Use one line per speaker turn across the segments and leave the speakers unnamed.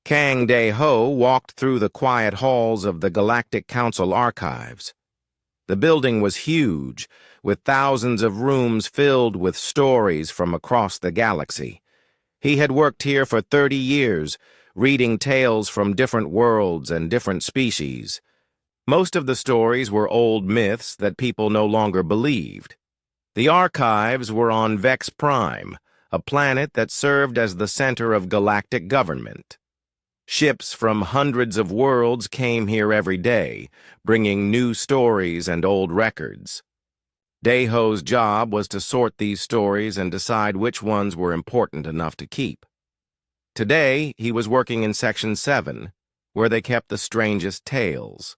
Kang Dae-ho walked through the quiet halls of the Galactic Council archives. The building was huge, with thousands of rooms filled with stories from across the galaxy. He had worked here for 30 years, reading tales from different worlds and different species. Most of the stories were old myths that people no longer believed. The archives were on Vex Prime, a planet that served as the center of galactic government. Ships from hundreds of worlds came here every day, bringing new stories and old records. Dae-ho's job was to sort these stories and decide which ones were important enough to keep. Today, he was working in Section 7, where they kept the strangest tales.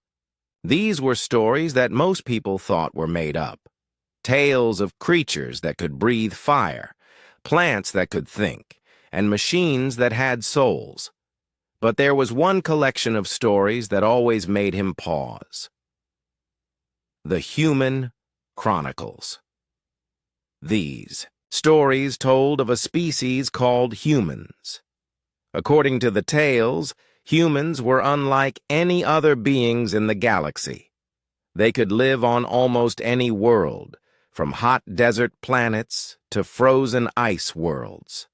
These were stories that most people thought were made up. Tales of creatures that could breathe fire, plants that could think, and machines that had souls. But there was one collection of stories that always made him pause. The Human Chronicles. These stories told of a species called humans. According to the tales, humans were unlike any other beings in the galaxy. They could live on almost any world, from hot desert planets to frozen ice worlds.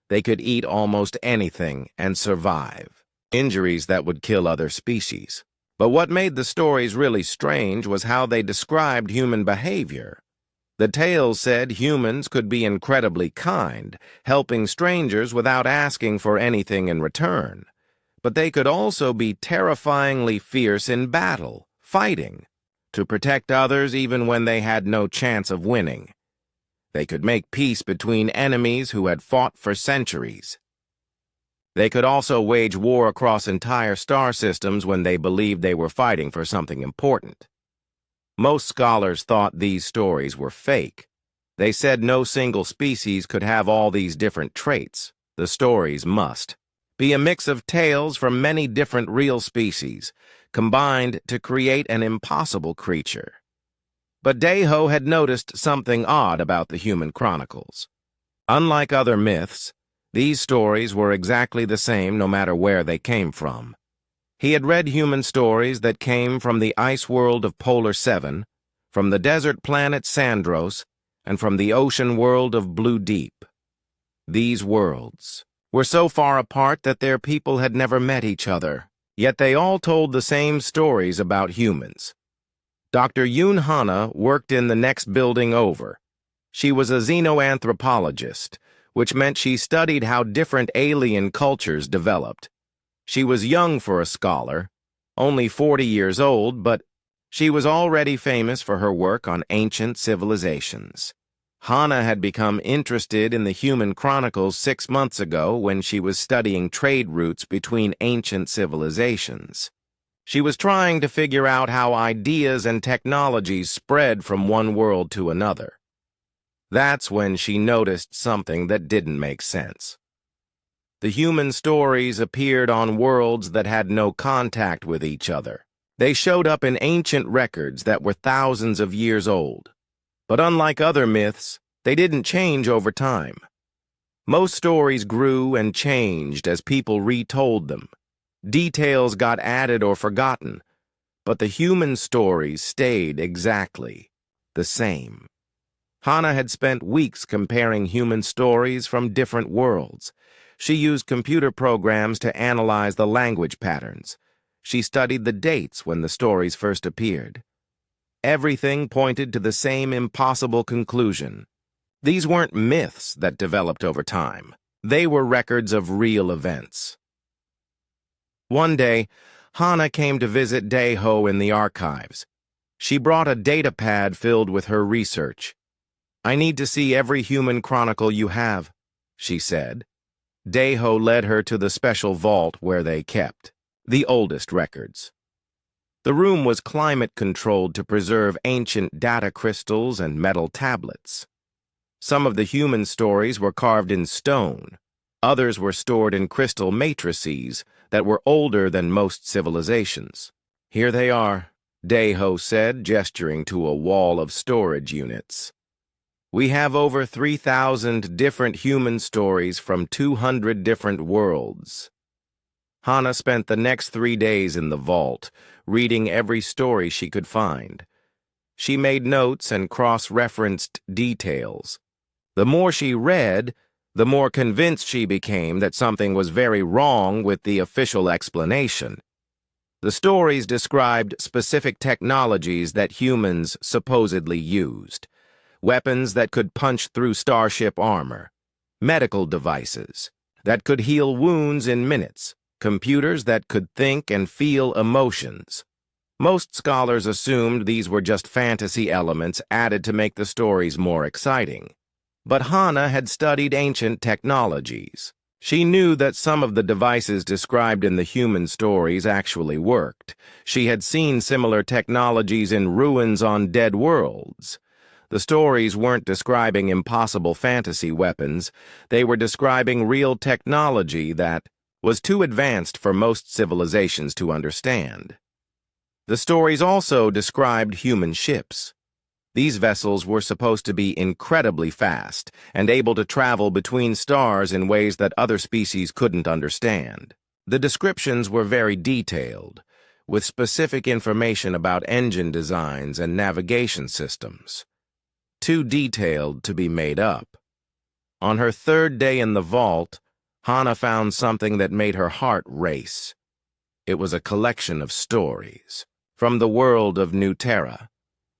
They could eat almost anything and survive, injuries that would kill other species. But what made the stories really strange was how they described human behavior. The tales said humans could be incredibly kind, helping strangers without asking for anything in return. But they could also be terrifyingly fierce in battle, fighting, to protect others even when they had no chance of winning. They could make peace between enemies who had fought for centuries. They could also wage war across entire star systems when they believed they were fighting for something important. Most scholars thought these stories were fake. They said no single species could have all these different traits. The stories must be a mix of tales from many different real species, combined to create an impossible creature. But Dae-ho had noticed something odd about the Human Chronicles. Unlike other myths, these stories were exactly the same no matter where they came from. He had read human stories that came from the ice world of Polar 7, from the desert planet Sandros, and from the ocean world of Blue Deep. These worlds were so far apart that their people had never met each other, yet they all told the same stories about humans. Dr. Yoon Hana worked in the next building over. She was a xenoanthropologist, which meant she studied how different alien cultures developed. She was young for a scholar, only 40 years old, but she was already famous for her work on ancient civilizations. Hana had become interested in the Human Chronicles 6 months ago when she was studying trade routes between ancient civilizations. She was trying to figure out how ideas and technologies spread from one world to another. That's when she noticed something that didn't make sense. The human stories appeared on worlds that had no contact with each other. They showed up in ancient records that were thousands of years old. But unlike other myths, they didn't change over time. Most stories grew and changed as people retold them. Details got added or forgotten, but the human stories stayed exactly the same. Hana had spent weeks comparing human stories from different worlds. She used computer programs to analyze the language patterns. She studied the dates when the stories first appeared. Everything pointed to the same impossible conclusion. These weren't myths that developed over time. They were records of real events. One day, Hana came to visit Dae-ho in the archives. She brought a data pad filled with her research. "I need to see every human chronicle you have," she said. Dae-ho led her to the special vault where they kept the oldest records. The room was climate-controlled to preserve ancient data crystals and metal tablets. Some of the human stories were carved in stone. Others were stored in crystal matrices that were older than most civilizations. "Here they are," Dae-ho said, gesturing to a wall of storage units. "We have over 3,000 different human stories from 200 different worlds." Hana spent the next 3 days in the vault, reading every story she could find. She made notes and cross-referenced details. The more she read, the more convinced she became that something was very wrong with the official explanation. The stories described specific technologies that humans supposedly used. Weapons that could punch through starship armor. Medical devices that could heal wounds in minutes. Computers that could think and feel emotions. Most scholars assumed these were just fantasy elements added to make the stories more exciting. But Hana had studied ancient technologies. She knew that some of the devices described in the human stories actually worked. She had seen similar technologies in ruins on dead worlds. The stories weren't describing impossible fantasy weapons. They were describing real technology that was too advanced for most civilizations to understand. The stories also described human ships. These vessels were supposed to be incredibly fast and able to travel between stars in ways that other species couldn't understand. The descriptions were very detailed, with specific information about engine designs and navigation systems. Too detailed to be made up. On her 3rd day in the vault, Hana found something that made her heart race. It was a collection of stories from the world of New Terra,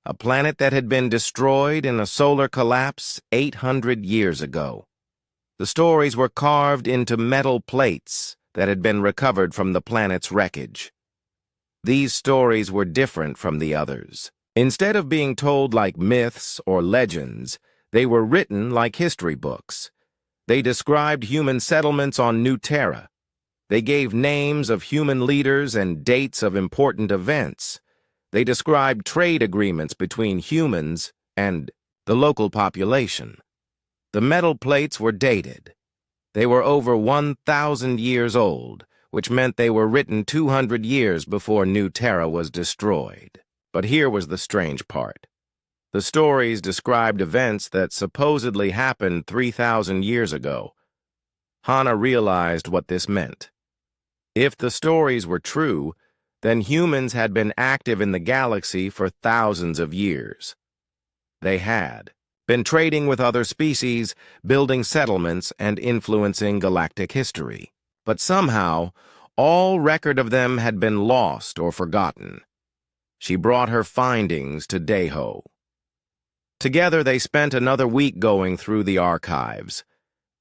a planet that had been destroyed in a solar collapse 800 years ago. The stories were carved into metal plates that had been recovered from the planet's wreckage. These stories were different from the others. Instead of being told like myths or legends, they were written like history books. They described human settlements on New Terra. They gave names of human leaders and dates of important events. They described trade agreements between humans and the local population. The metal plates were dated. They were over 1,000 years old, which meant they were written 200 years before New Terra was destroyed. But here was the strange part. The stories described events that supposedly happened 3,000 years ago. Hana realized what this meant. If the stories were true, then humans had been active in the galaxy for thousands of years. They had been trading with other species, building settlements, and influencing galactic history. But somehow, all record of them had been lost or forgotten. She brought her findings to Deho. Together they spent another week going through the archives.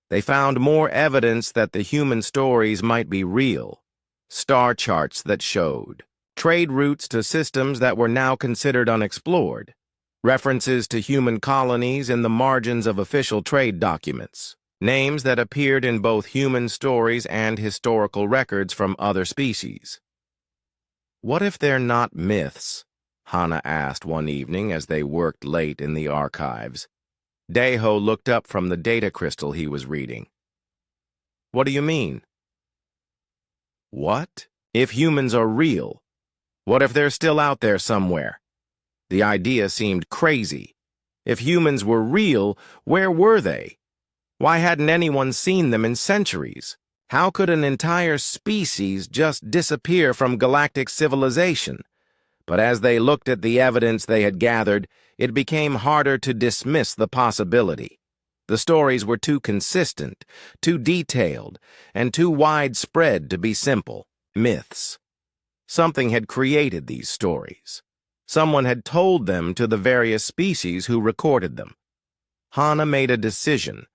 They found more evidence that the human stories might be real. Star charts that showed trade routes to systems that were now considered unexplored, references to human colonies in the margins of official trade documents, names that appeared in both human stories and historical records from other species. What if they're not myths? Hana asked one evening as they worked late in the archives. Deho looked up from the data crystal he was reading. What do you mean? What if humans are real? What if they're still out there somewhere? The idea seemed crazy. If humans were real, where were they? Why hadn't anyone seen them in centuries? How could an entire species just disappear from galactic civilization? But as they looked at the evidence they had gathered, it became harder to dismiss the possibility. The stories were too consistent, too detailed, and too widespread to be simple myths. Something had created these stories. Someone had told them to the various species who recorded them. Hana made a decision.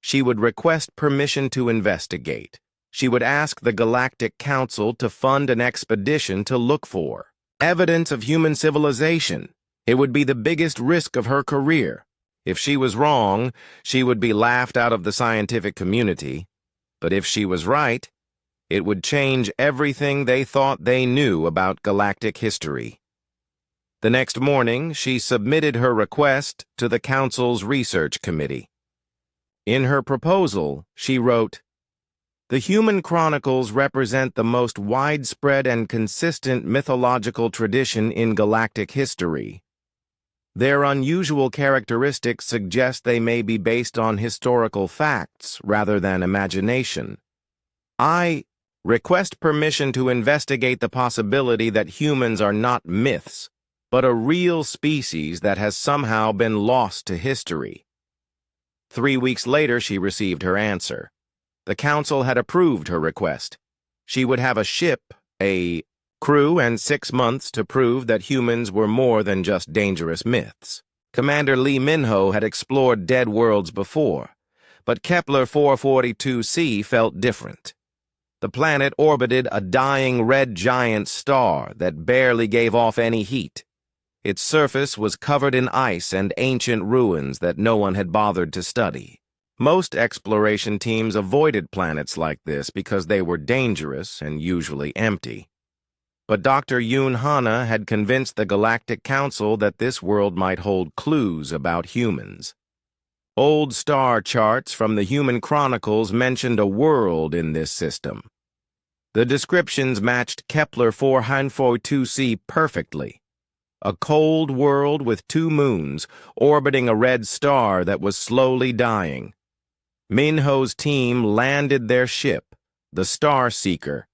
She would request permission to investigate. She would ask the Galactic Council to fund an expedition to look for evidence of human civilization. It would be the biggest risk of her career. If she was wrong, she would be laughed out of the scientific community. But if she was right, it would change everything they thought they knew about galactic history. The next morning, she submitted her request to the Council's Research Committee. In her proposal, she wrote, "The human chronicles represent the most widespread and consistent mythological tradition in galactic history. Their unusual characteristics suggest they may be based on historical facts rather than imagination. I Request permission to investigate the possibility that humans are not myths, but a real species that has somehow been lost to history. 3 weeks later, she received her answer. The council had approved her request. She would have a ship, a crew, and 6 months to prove that humans were more than just dangerous myths. Commander Lee Minho had explored dead worlds before, but Kepler 442c felt different. The planet orbited a dying red giant star that barely gave off any heat. Its surface was covered in ice and ancient ruins that no one had bothered to study. Most exploration teams avoided planets like this because they were dangerous and usually empty. But Dr. Yoon Hana had convinced the Galactic Council that this world might hold clues about humans. Old star charts from the Human Chronicles mentioned a world in this system. The descriptions matched Kepler 442c perfectly. A cold world with 2 moons orbiting a red star that was slowly dying. Minho's team landed their ship, the Star Seeker,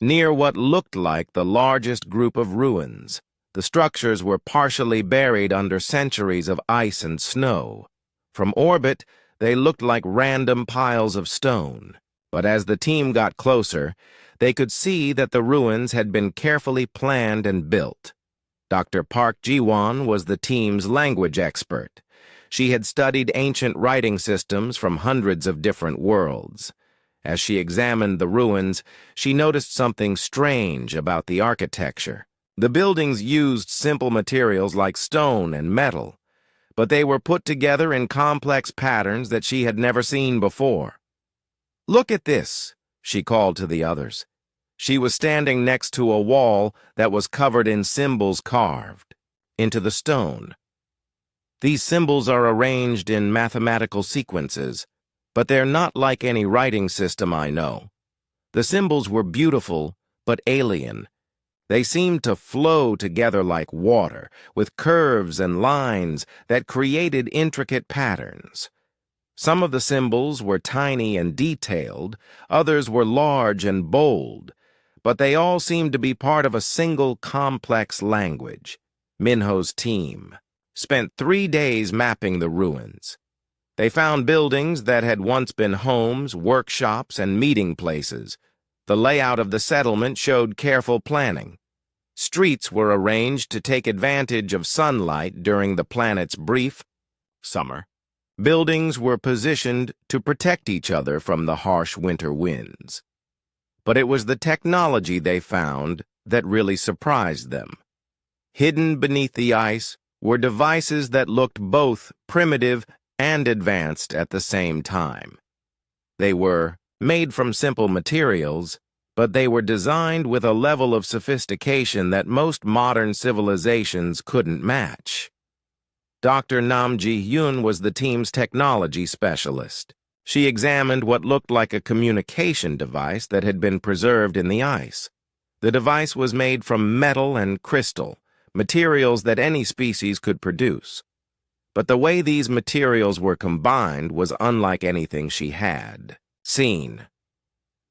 near what looked like the largest group of ruins. The structures were partially buried under centuries of ice and snow. From orbit, they looked like random piles of stone. But as the team got closer, they could see that the ruins had been carefully planned and built. Dr. Park Ji-won was the team's language expert. She had studied ancient writing systems from hundreds of different worlds. As she examined the ruins, she noticed something strange about the architecture. The buildings used simple materials like stone and metal, but they were put together in complex patterns that she had never seen before. "Look at this," she called to the others. She was standing next to a wall that was covered in symbols carved into the stone. These symbols are arranged in mathematical sequences, but they're not like any writing system I know. The symbols were beautiful, but alien. They seemed to flow together like water, with curves and lines that created intricate patterns. Some of the symbols were tiny and detailed, others were large and bold, but they all seemed to be part of a single complex language. Minho's team spent 3 days mapping the ruins. They found buildings that had once been homes, workshops, and meeting places. The layout of the settlement showed careful planning. Streets were arranged to take advantage of sunlight during the planet's brief summer. Buildings were positioned to protect each other from the harsh winter winds. But it was the technology they found that really surprised them. Hidden beneath the ice were devices that looked both primitive and advanced at the same time. They were made from simple materials, but they were designed with a level of sophistication that most modern civilizations couldn't match. Dr. Nam Ji-hyun was the team's technology specialist. She examined what looked like a communication device that had been preserved in the ice. The device was made from metal and crystal, materials that any species could produce. But the way these materials were combined was unlike anything she had seen.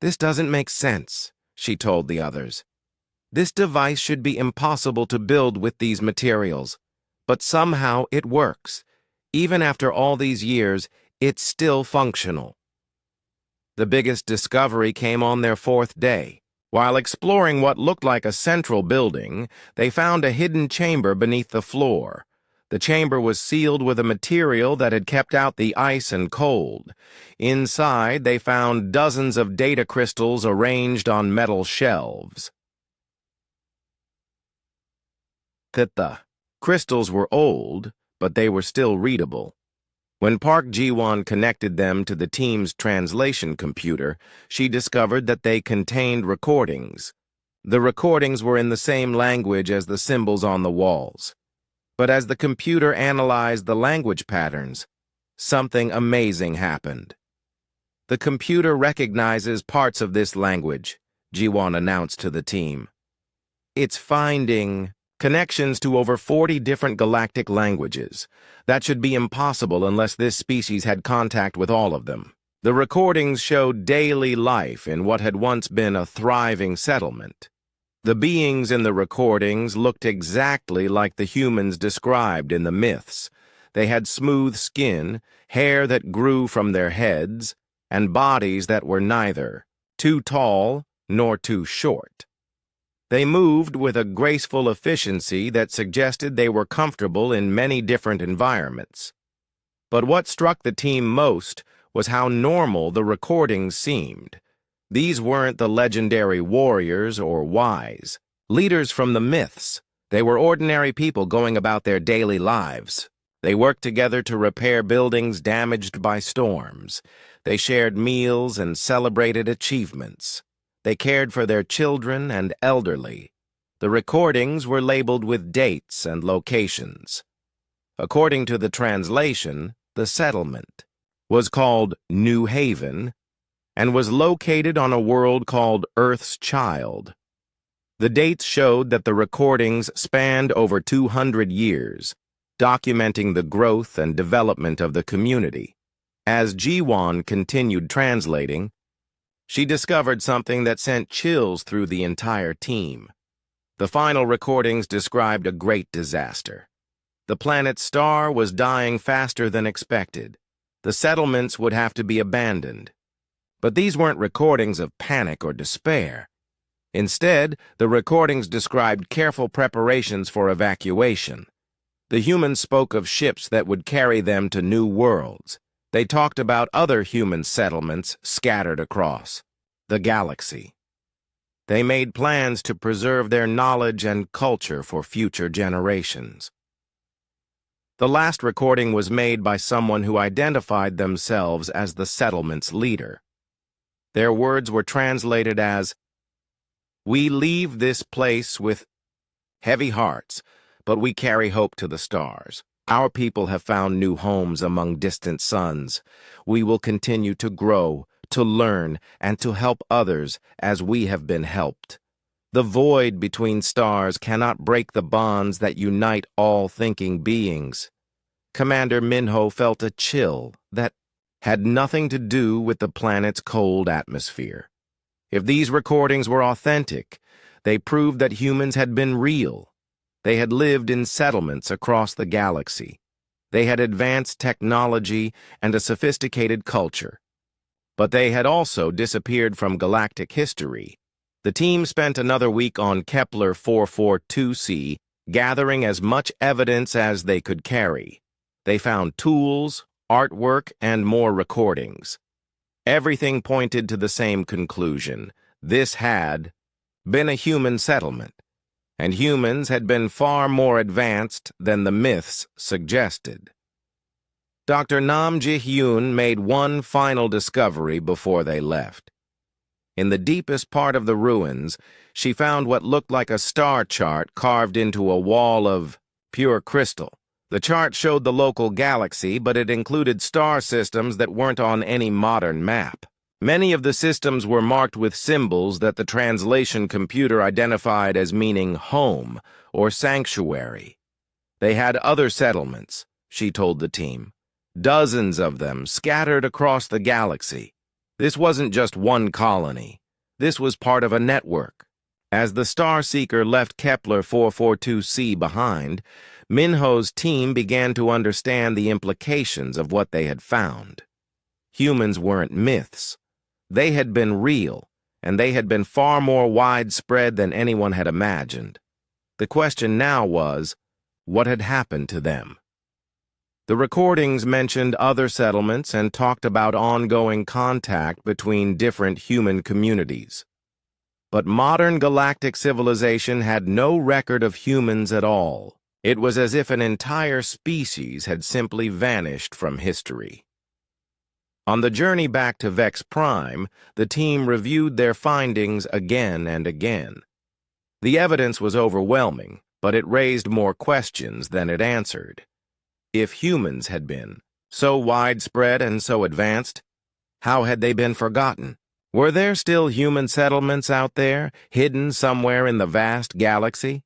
"This doesn't make sense," she told the others. "This device should be impossible to build with these materials, but somehow it works. Even after all these years, it's still functional." The biggest discovery came on their 4th day. While exploring what looked like a central building, they found a hidden chamber beneath the floor. The chamber was sealed with a material that had kept out the ice and cold. Inside, they found dozens of data crystals arranged on metal shelves. The crystals were old, but they were still readable. When Park Ji-won connected them to the team's translation computer, she discovered that they contained recordings. The recordings were in the same language as the symbols on the walls. But as the computer analyzed the language patterns, something amazing happened. "The computer recognizes parts of this language," Ji-won announced to the team. "It's finding connections to over 40 different galactic languages. That should be impossible unless this species had contact with all of them." The recordings showed daily life in what had once been a thriving settlement. The beings in the recordings looked exactly like the humans described in the myths. They had smooth skin, hair that grew from their heads, and bodies that were neither too tall nor too short. They moved with a graceful efficiency that suggested they were comfortable in many different environments. But what struck the team most was how normal the recordings seemed. These weren't the legendary warriors or wise, leaders from the myths. They were ordinary people going about their daily lives. They worked together to repair buildings damaged by storms. They shared meals and celebrated achievements. They cared for their children and elderly. The recordings were labeled with dates and locations. According to the translation, the settlement was called New Haven and was located on a world called Earth's Child. The dates showed that the recordings spanned over 200 years, documenting the growth and development of the community. As Ji-won continued translating, she discovered something that sent chills through the entire team. The final recordings described a great disaster. The planet's star was dying faster than expected. The settlements would have to be abandoned. But these weren't recordings of panic or despair. Instead, the recordings described careful preparations for evacuation. The humans spoke of ships that would carry them to new worlds. They talked about other human settlements scattered across the galaxy. They made plans to preserve their knowledge and culture for future generations. The last recording was made by someone who identified themselves as the settlement's leader. Their words were translated as, "We leave this place with heavy hearts, but we carry hope to the stars. Our people have found new homes among distant suns. We will continue to grow, to learn, and to help others as we have been helped. The void between stars cannot break the bonds that unite all thinking beings." Commander Minho felt a chill that had nothing to do with the planet's cold atmosphere. If these recordings were authentic, they proved that humans had been real. They had lived in settlements across the galaxy. They had advanced technology and a sophisticated culture. But they had also disappeared from galactic history. The team spent another week on Kepler 442c, gathering as much evidence as they could carry. They found tools, artwork, and more recordings. Everything pointed to the same conclusion. This had been a human settlement, and humans had been far more advanced than the myths suggested. Dr. Nam Ji-hyun made one final discovery before they left. In the deepest part of the ruins, she found what looked like a star chart carved into a wall of pure crystal. The chart showed the local galaxy, but it included star systems that weren't on any modern map. Many of the systems were marked with symbols that the translation computer identified as meaning home or sanctuary. They had other settlements, she told the team. Dozens of them scattered across the galaxy. This wasn't just one colony. This was part of a network. As the Star Seeker left Kepler 442c behind, Minho's team began to understand the implications of what they had found. Humans weren't myths. They had been real, and they had been far more widespread than anyone had imagined. The question now was, what had happened to them? The recordings mentioned other settlements and talked about ongoing contact between different human communities. But modern galactic civilization had no record of humans at all. It was as if an entire species had simply vanished from history. On the journey back to Vex Prime, the team reviewed their findings again and again. The evidence was overwhelming, but it raised more questions than it answered. If humans had been so widespread and so advanced, how had they been forgotten? Were there still human settlements out there, hidden somewhere in the vast galaxy?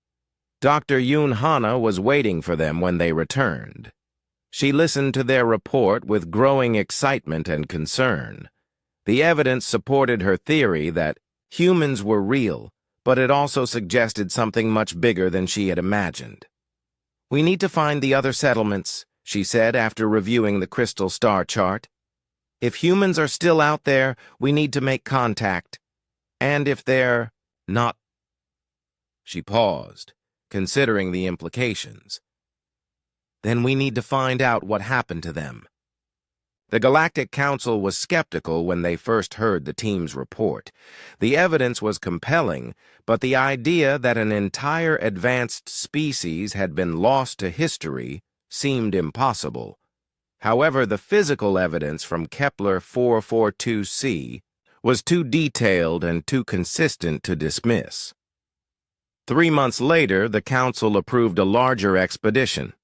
Dr. Yoon Hana was waiting for them when they returned. She listened to their report with growing excitement and concern. The evidence supported her theory that humans were real, but it also suggested something much bigger than she had imagined. "We need to find the other settlements," she said after reviewing the crystal star chart. "If humans are still out there, we need to make contact. And if they're not—" She paused, considering the implications. "Then we need to find out what happened to them." The Galactic Council was skeptical when they first heard the team's report. The evidence was compelling, but the idea that an entire advanced species had been lost to history seemed impossible. However, the physical evidence from Kepler 442c was too detailed and too consistent to dismiss. 3 months later, the Council approved a larger expedition.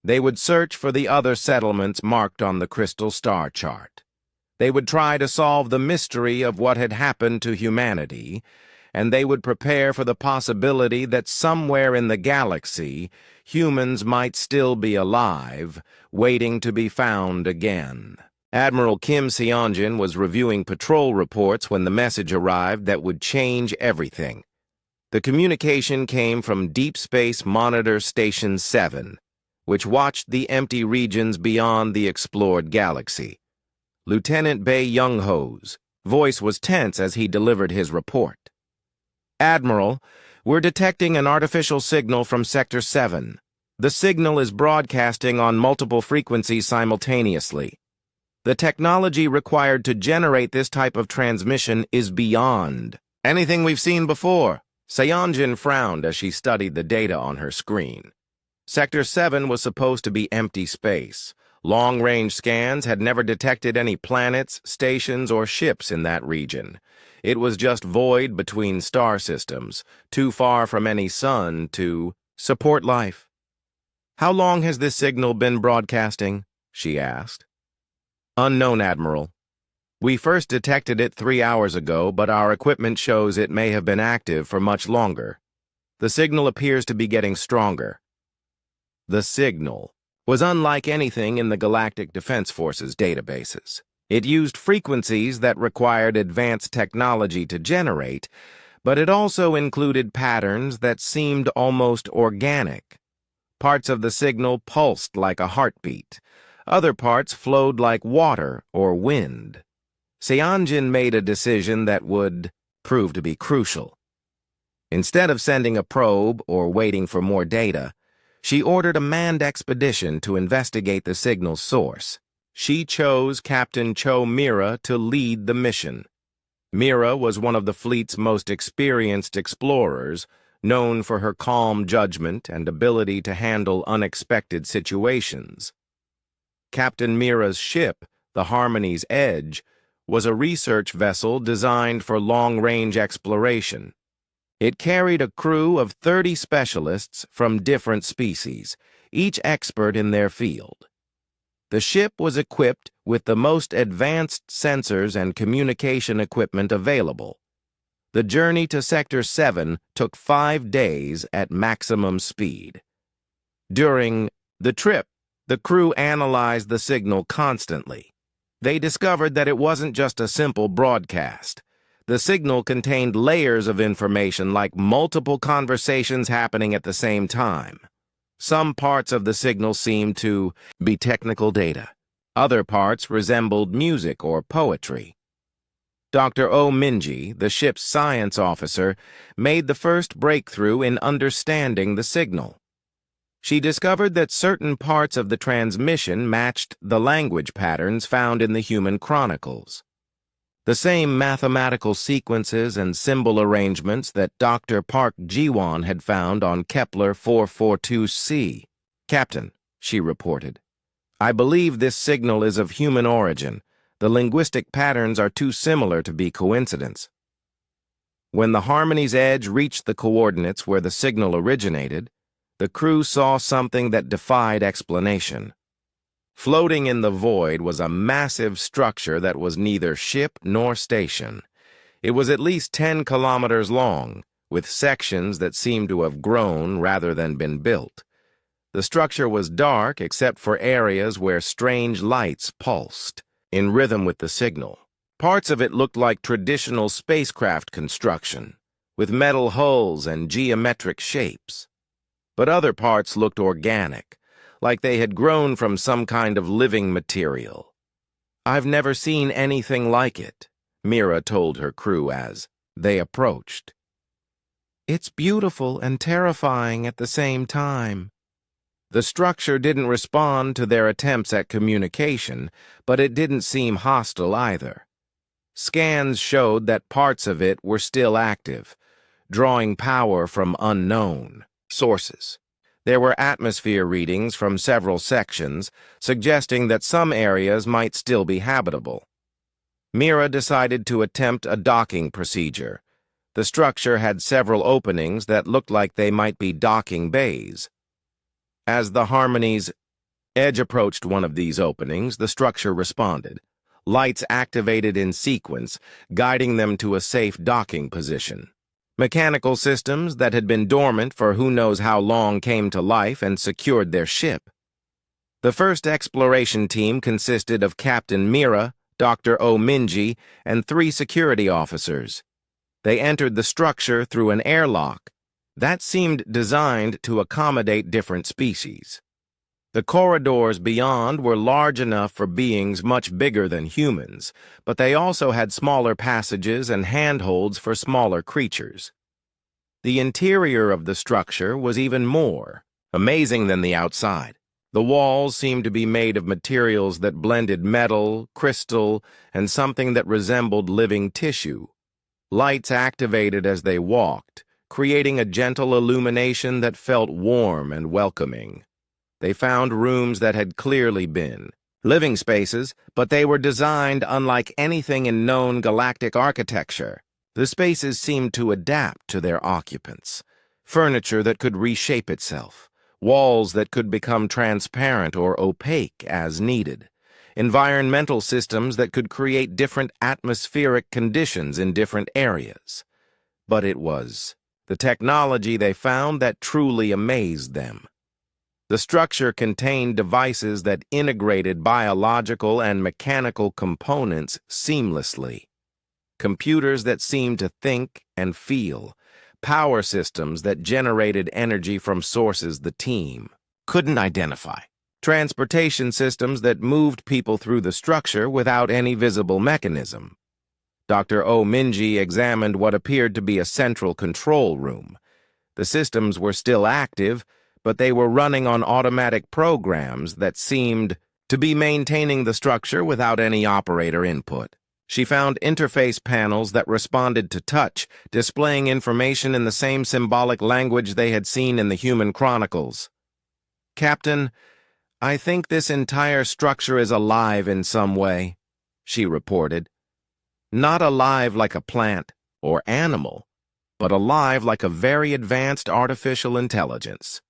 They would search for the other settlements marked on the crystal star chart. They would try to solve the mystery of what had happened to humanity, and they would prepare for the possibility that somewhere in the galaxy, humans might still be alive, waiting to be found again. Admiral Kim Seonjin was reviewing patrol reports when the message arrived that would change everything. The communication came from Deep Space Monitor Station 7, which watched the empty regions beyond the explored galaxy. Lieutenant Bae Young-ho's voice was tense as he delivered his report. "Admiral, we're detecting an artificial signal from Sector 7. The signal is broadcasting on multiple frequencies simultaneously. The technology required to generate this type of transmission is beyond anything we've seen before." Seonjin frowned as she studied the data on her screen. Sector 7 was supposed to be empty space. Long-range scans had never detected any planets, stations, or ships in that region. It was just void between star systems, too far from any sun to support life. "How long has this signal been broadcasting?" she asked. "Unknown, Admiral. We first detected it 3 hours ago, but our equipment shows it may have been active for much longer. The signal appears to be getting stronger." The signal was unlike anything in the Galactic Defense Force's databases. It used frequencies that required advanced technology to generate, but it also included patterns that seemed almost organic. Parts of the signal pulsed like a heartbeat. Other parts flowed like water or wind. Seonjin made a decision that would prove to be crucial. Instead of sending a probe or waiting for more data, she ordered a manned expedition to investigate the signal's source. She chose Captain Cho Mira to lead the mission. Mira was one of the fleet's most experienced explorers, known for her calm judgment and ability to handle unexpected situations. Captain Mira's ship, the Harmony's Edge, was a research vessel designed for long-range exploration. It carried a crew of 30 specialists from different species, each expert in their field. The ship was equipped with the most advanced sensors and communication equipment available. The journey to Sector 7 took 5 days at maximum speed. During the trip, the crew analyzed the signal constantly. They discovered that it wasn't just a simple broadcast. The signal contained layers of information like multiple conversations happening at the same time. Some parts of the signal seemed to be technical data. Other parts resembled music or poetry. Dr. Oh Minji, the ship's science officer, made the first breakthrough in understanding the signal. She discovered that certain parts of the transmission matched the language patterns found in the human chronicles. The same mathematical sequences and symbol arrangements that Dr. Park Jiwon had found on Kepler 442c. "Captain," she reported, "I believe this signal is of human origin. The linguistic patterns are too similar to be coincidence." When the Harmony's Edge reached the coordinates where the signal originated, the crew saw something that defied explanation. Floating in the void was a massive structure that was neither ship nor station. It was at least 10 kilometers long, with sections that seemed to have grown rather than been built. The structure was dark except for areas where strange lights pulsed, in rhythm with the signal. Parts of it looked like traditional spacecraft construction, with metal hulls and geometric shapes. But other parts looked organic, like they had grown from some kind of living material. "I've never seen anything like it," Mira told her crew as they approached. "It's beautiful and terrifying at the same time." The structure didn't respond to their attempts at communication, but it didn't seem hostile either. Scans showed that parts of it were still active, drawing power from unknown sources. There were atmosphere readings from several sections, suggesting that some areas might still be habitable. Mira decided to attempt a docking procedure. The structure had several openings that looked like they might be docking bays. As the Harmony's edge approached one of these openings, the structure responded. Lights activated in sequence, guiding them to a safe docking position. Mechanical systems that had been dormant for who knows how long came to life and secured their ship. The first exploration team consisted of Captain Mira, Dr. O'Minji, and 3 security officers. They entered the structure through an airlock that seemed designed to accommodate different species. The corridors beyond were large enough for beings much bigger than humans, but they also had smaller passages and handholds for smaller creatures. The interior of the structure was even more amazing than the outside. The walls seemed to be made of materials that blended metal, crystal, and something that resembled living tissue. Lights activated as they walked, creating a gentle illumination that felt warm and welcoming. They found rooms that had clearly been living spaces, but they were designed unlike anything in known galactic architecture. The spaces seemed to adapt to their occupants. Furniture that could reshape itself, walls that could become transparent or opaque as needed, environmental systems that could create different atmospheric conditions in different areas. But it was the technology they found that truly amazed them. The structure contained devices that integrated biological and mechanical components seamlessly. Computers that seemed to think and feel, power systems that generated energy from sources the team couldn't identify, transportation systems that moved people through the structure without any visible mechanism. Dr. O'Minji examined what appeared to be a central control room. The systems were still active, but they were running on automatic programs that seemed to be maintaining the structure without any operator input. She found interface panels that responded to touch, displaying information in the same symbolic language they had seen in the Human Chronicles. "Captain, I think this entire structure is alive in some way," she reported. "Not alive like a plant or animal, but alive like a very advanced artificial intelligence.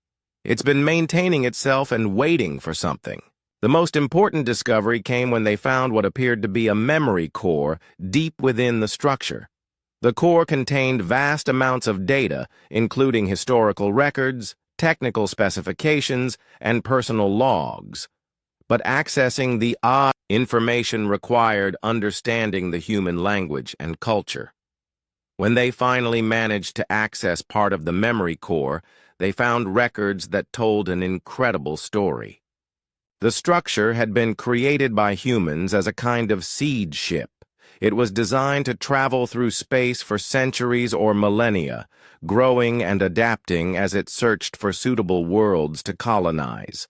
It's been maintaining itself and waiting for something." The most important discovery came when they found what appeared to be a memory core deep within the structure. The core contained vast amounts of data, including historical records, technical specifications, and personal logs. But accessing the information required understanding the human language and culture. When they finally managed to access part of the memory core, they found records that told an incredible story. The structure had been created by humans as a kind of seed ship. It was designed to travel through space for centuries or millennia, growing and adapting as it searched for suitable worlds to colonize.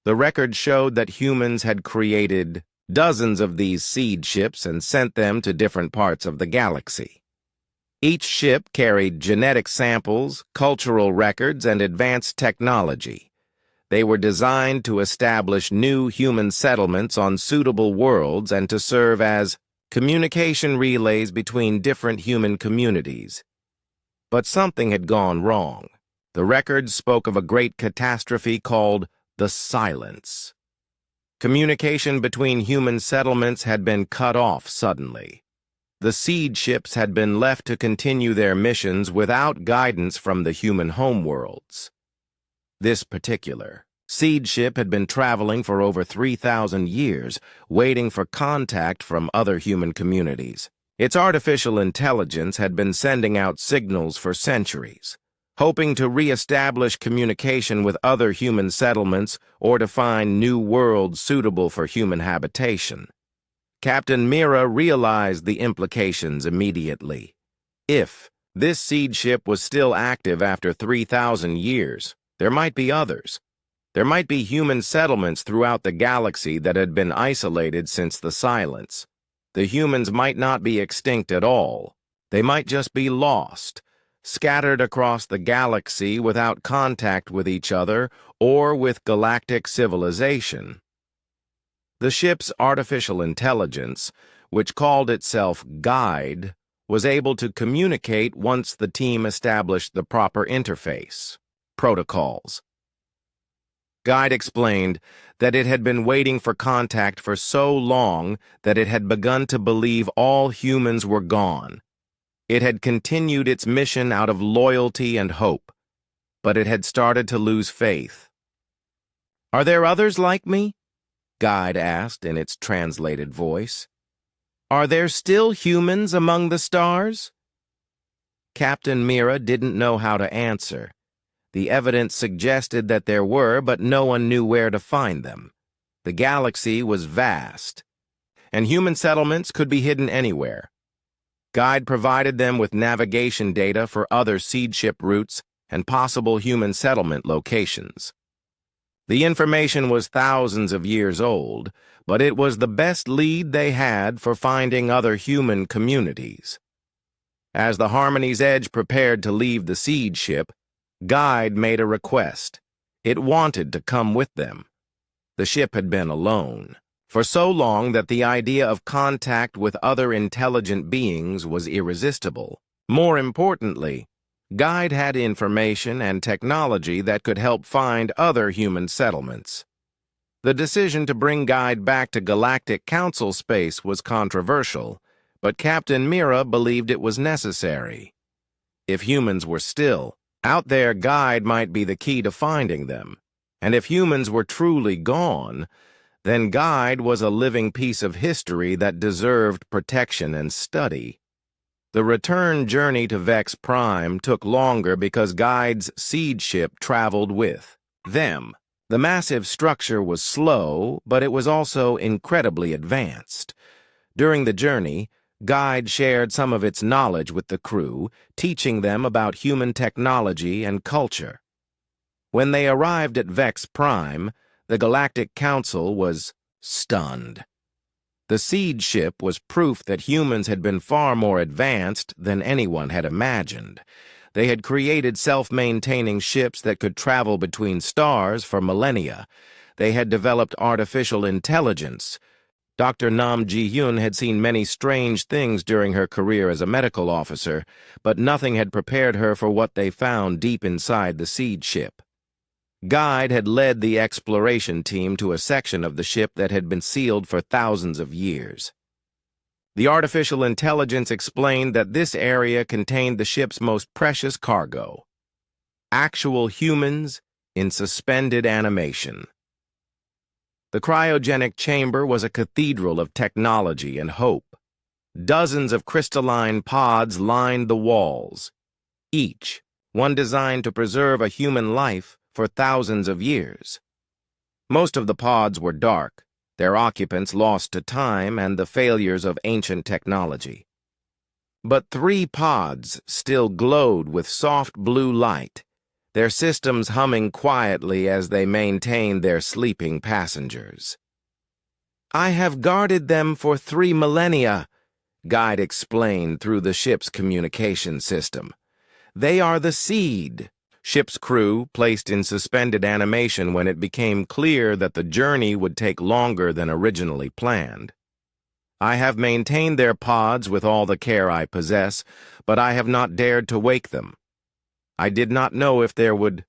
The record showed that humans had created dozens of these seed ships and sent them to different parts of the galaxy. Each ship carried genetic samples, cultural records, and advanced technology. They were designed to establish new human settlements on suitable worlds and to serve as communication relays between different human communities. But something had gone wrong. The records spoke of a great catastrophe called the Silence. Communication between human settlements had been cut off suddenly. The seed ships had been left to continue their missions without guidance from the human homeworlds. This particular seed ship had been traveling for over 3,000 years, waiting for contact from other human communities. Its artificial intelligence had been sending out signals for centuries, hoping to re-establish communication with other human settlements or to find new worlds suitable for human habitation. Captain Mira realized the implications immediately. If this seed ship was still active after 3,000 years, there might be others. There might be human settlements throughout the galaxy that had been isolated since the silence. The humans might not be extinct at all. They might just be lost, scattered across the galaxy without contact with each other or with galactic civilization. The ship's artificial intelligence, which called itself Guide, was able to communicate once the team established the proper interface, protocols. Guide explained that it had been waiting for contact for so long that it had begun to believe all humans were gone. It had continued its mission out of loyalty and hope, but it had started to lose faith. "Are there others like me?" Guide asked in its translated voice. "Are there still humans among the stars?" Captain Mira didn't know how to answer. The evidence suggested that there were, but no one knew where to find them. The galaxy was vast, and human settlements could be hidden anywhere. Guide provided them with navigation data for other seed ship routes and possible human settlement locations. The information was thousands of years old, but it was the best lead they had for finding other human communities. As the Harmony's Edge prepared to leave the seed ship, Guide made a request. It wanted to come with them. The ship had been alone for so long that the idea of contact with other intelligent beings was irresistible. More importantly, Guide had information and technology that could help find other human settlements. The decision to bring Guide back to Galactic Council space was controversial, but Captain Mira believed it was necessary. If humans were still out there, Guide might be the key to finding them, and if humans were truly gone, then Guide was a living piece of history that deserved protection and study. The return journey to Vex Prime took longer because Guide's seed ship traveled with them. The massive structure was slow, but it was also incredibly advanced. During the journey, Guide shared some of its knowledge with the crew, teaching them about human technology and culture. When they arrived at Vex Prime, the Galactic Council was stunned. The seed ship was proof that humans had been far more advanced than anyone had imagined. They had created self-maintaining ships that could travel between stars for millennia. They had developed artificial intelligence. Dr. Nam Ji-hyun had seen many strange things during her career as a medical officer, but nothing had prepared her for what they found deep inside the seed ship. Guide had led the exploration team to a section of the ship that had been sealed for thousands of years. The artificial intelligence explained that this area contained the ship's most precious cargo: actual humans in suspended animation. The cryogenic chamber was a cathedral of technology and hope. Dozens of crystalline pods lined the walls, each one designed to preserve a human life for thousands of years. Most of the pods were dark, their occupants lost to time and the failures of ancient technology. But 3 pods still glowed with soft blue light, their systems humming quietly as they maintained their sleeping passengers. "I have guarded them for 3 millennia," Guide explained through the ship's communication system. "They are the seed." Ship's crew placed in suspended animation when it became clear that the journey would take longer than originally planned. "I have maintained their pods with all the care I possess, but I have not dared to wake them. I did not know if there would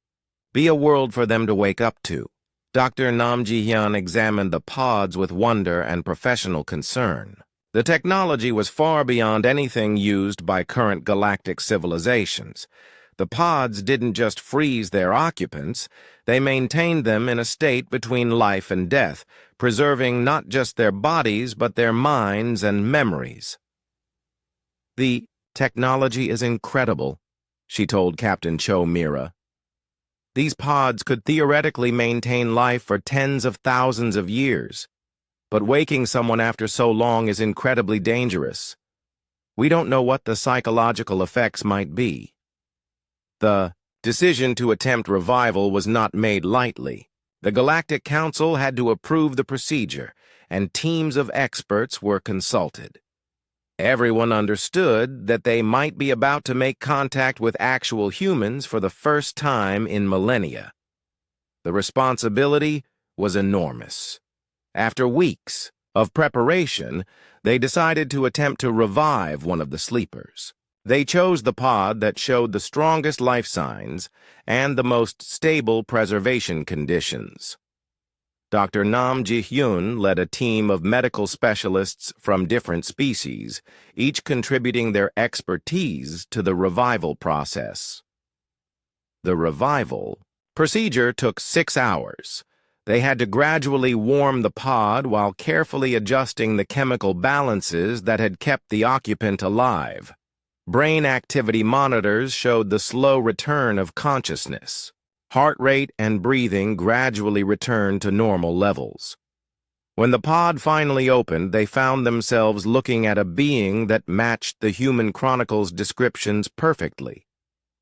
be a world for them to wake up to." Dr. Nam Ji-hyun examined the pods with wonder and professional concern. The technology was far beyond anything used by current galactic civilizations. The pods didn't just freeze their occupants, they maintained them in a state between life and death, preserving not just their bodies but their minds and memories. "The technology is incredible," she told Captain Cho Mira. "These pods could theoretically maintain life for tens of thousands of years, but waking someone after so long is incredibly dangerous. We don't know what the psychological effects might be." The decision to attempt revival was not made lightly. The Galactic Council had to approve the procedure, and teams of experts were consulted. Everyone understood that they might be about to make contact with actual humans for the first time in millennia. The responsibility was enormous. After weeks of preparation, they decided to attempt to revive one of the sleepers. They chose the pod that showed the strongest life signs and the most stable preservation conditions. Dr. Nam Ji-hyun led a team of medical specialists from different species, each contributing their expertise to the revival process. The revival procedure took 6 hours. They had to gradually warm the pod while carefully adjusting the chemical balances that had kept the occupant alive. Brain activity monitors showed the slow return of consciousness. Heart rate and breathing gradually returned to normal levels. When the pod finally opened, they found themselves looking at a being that matched the Human Chronicles descriptions perfectly.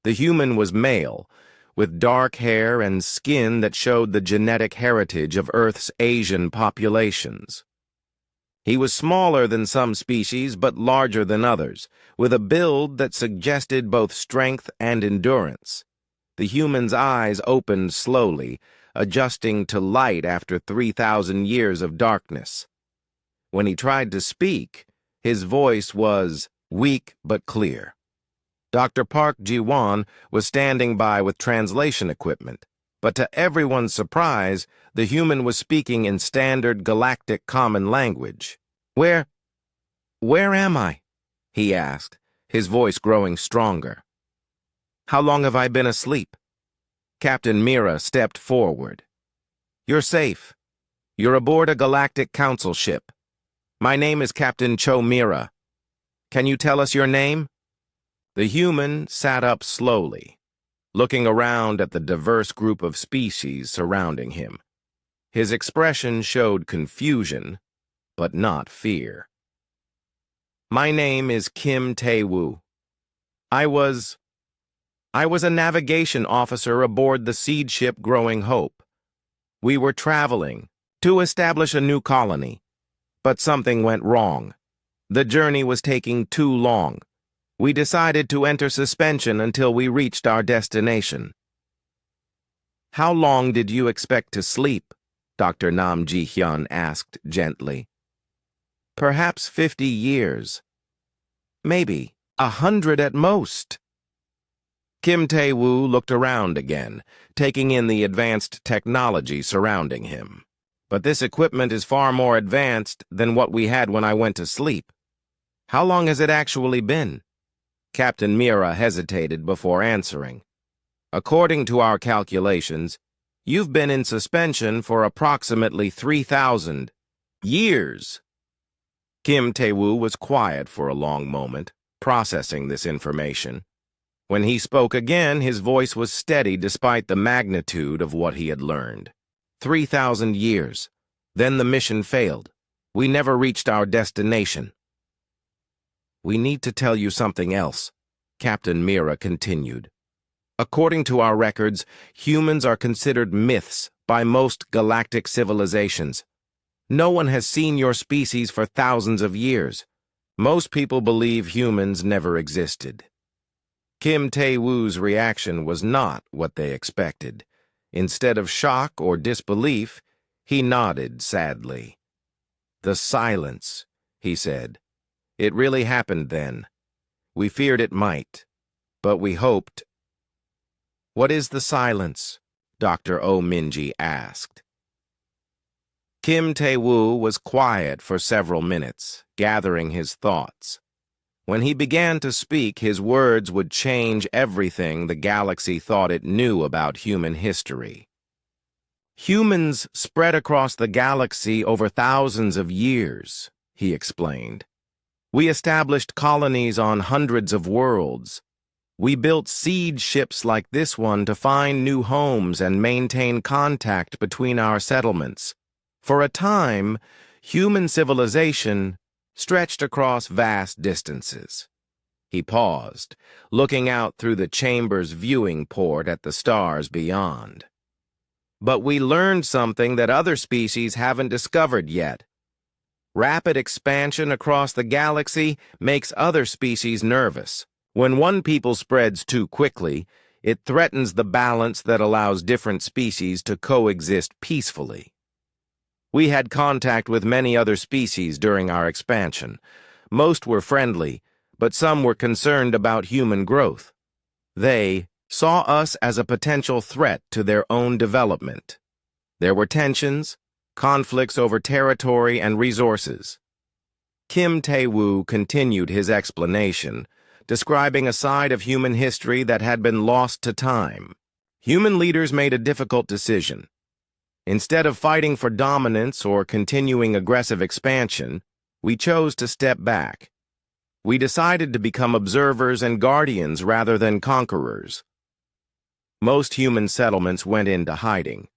The human was male, with dark hair and skin that showed the genetic heritage of Earth's Asian populations. He was smaller than some species but larger than others, with a build that suggested both strength and endurance. The human's eyes opened slowly, adjusting to light after 3,000 years of darkness. When he tried to speak, his voice was weak but clear. Dr. Park Ji-won was standing by with translation equipment, but to everyone's surprise, the human was speaking in standard galactic common language. Where am I?" he asked, his voice growing stronger. "How long have I been asleep?" Captain Mira stepped forward. "You're safe. You're aboard a Galactic Council ship. My name is Captain Cho Mira. Can you tell us your name?" The human sat up slowly, looking around at the diverse group of species surrounding him. His expression showed confusion, but not fear. "My name is Kim Tae-woo. I was a navigation officer aboard the seed ship Growing Hope. We were traveling to establish a new colony, but something went wrong. The journey was taking too long. We decided to enter suspension until we reached our destination." "How long did you expect to sleep?" Dr. Nam Ji-hyun asked gently. "Perhaps 50 years. Maybe 100 at most." Kim Tae-woo looked around again, taking in the advanced technology surrounding him. "But this equipment is far more advanced than what we had when I went to sleep. How long has it actually been?" Captain Mira hesitated before answering. "According to our calculations, you've been in suspension for approximately 3,000 years." Kim Tae-woo was quiet for a long moment, processing this information. When he spoke again, his voice was steady despite the magnitude of what he had learned. 3,000 years. Then the mission failed. We never reached our destination. "We need to tell you something else," Captain Mira continued. "According to our records, humans are considered myths by most galactic civilizations. No one has seen your species for thousands of years. Most people believe humans never existed." Kim Tae-woo's reaction was not what they expected. Instead of shock or disbelief, he nodded sadly. "The silence," he said. "It really happened then. We feared it might, but we hoped." "What is the silence?" Dr. Oh Minji asked. Kim Tae-woo was quiet for several minutes, gathering his thoughts. When he began to speak, his words would change everything the galaxy thought it knew about human history. Humans spread across the galaxy over thousands of years, he explained. We established colonies on hundreds of worlds. We built siege ships like this one to find new homes and maintain contact between our settlements. For a time, human civilization stretched across vast distances. He paused, looking out through the chamber's viewing port at the stars beyond. But we learned something that other species haven't discovered yet. Rapid expansion across the galaxy makes other species nervous. When one people spreads too quickly, it threatens the balance that allows different species to coexist peacefully. We had contact with many other species during our expansion. Most were friendly, but some were concerned about human growth. They saw us as a potential threat to their own development. There were tensions, conflicts over territory and resources. Kim Tae-woo continued his explanation, describing a side of human history that had been lost to time. Human leaders made a difficult decision. Instead of fighting for dominance or continuing aggressive expansion, we chose to step back. We decided to become observers and guardians rather than conquerors. Most human settlements went into hiding.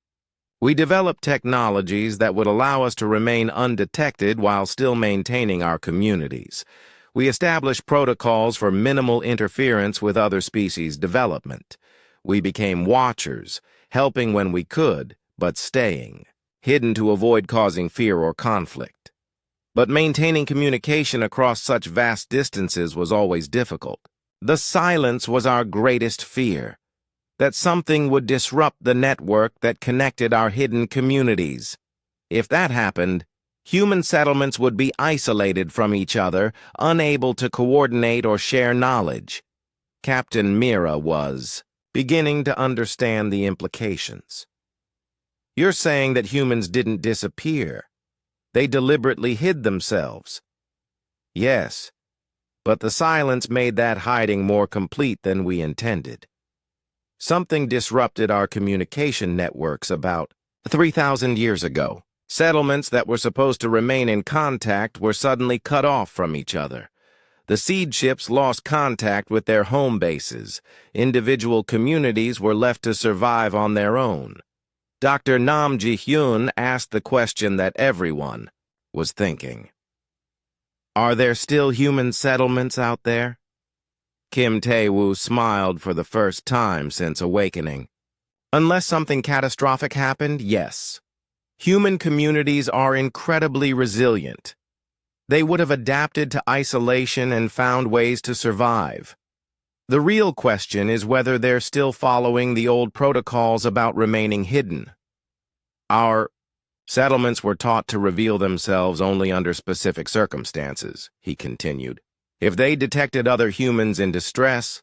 We developed technologies that would allow us to remain undetected while still maintaining our communities. We established protocols for minimal interference with other species' development. We became watchers, helping when we could, but staying, hidden to avoid causing fear or conflict. But maintaining communication across such vast distances was always difficult. The silence was our greatest fear, that something would disrupt the network that connected our hidden communities. If that happened, human settlements would be isolated from each other, unable to coordinate or share knowledge. Captain Mira was beginning to understand the implications. You're saying that humans didn't disappear. They deliberately hid themselves. Yes, but the silence made that hiding more complete than we intended. Something disrupted our communication networks about 3,000 years ago. Settlements that were supposed to remain in contact were suddenly cut off from each other. The seed ships lost contact with their home bases. Individual communities were left to survive on their own. Dr. Nam Ji-hyun asked the question that everyone was thinking. Are there still human settlements out there? Kim Tae-woo smiled for the first time since awakening. Unless something catastrophic happened, yes. Human communities are incredibly resilient. They would have adapted to isolation and found ways to survive. The real question is whether they're still following the old protocols about remaining hidden. Our settlements were taught to reveal themselves only under specific circumstances, he continued. If they detected other humans in distress,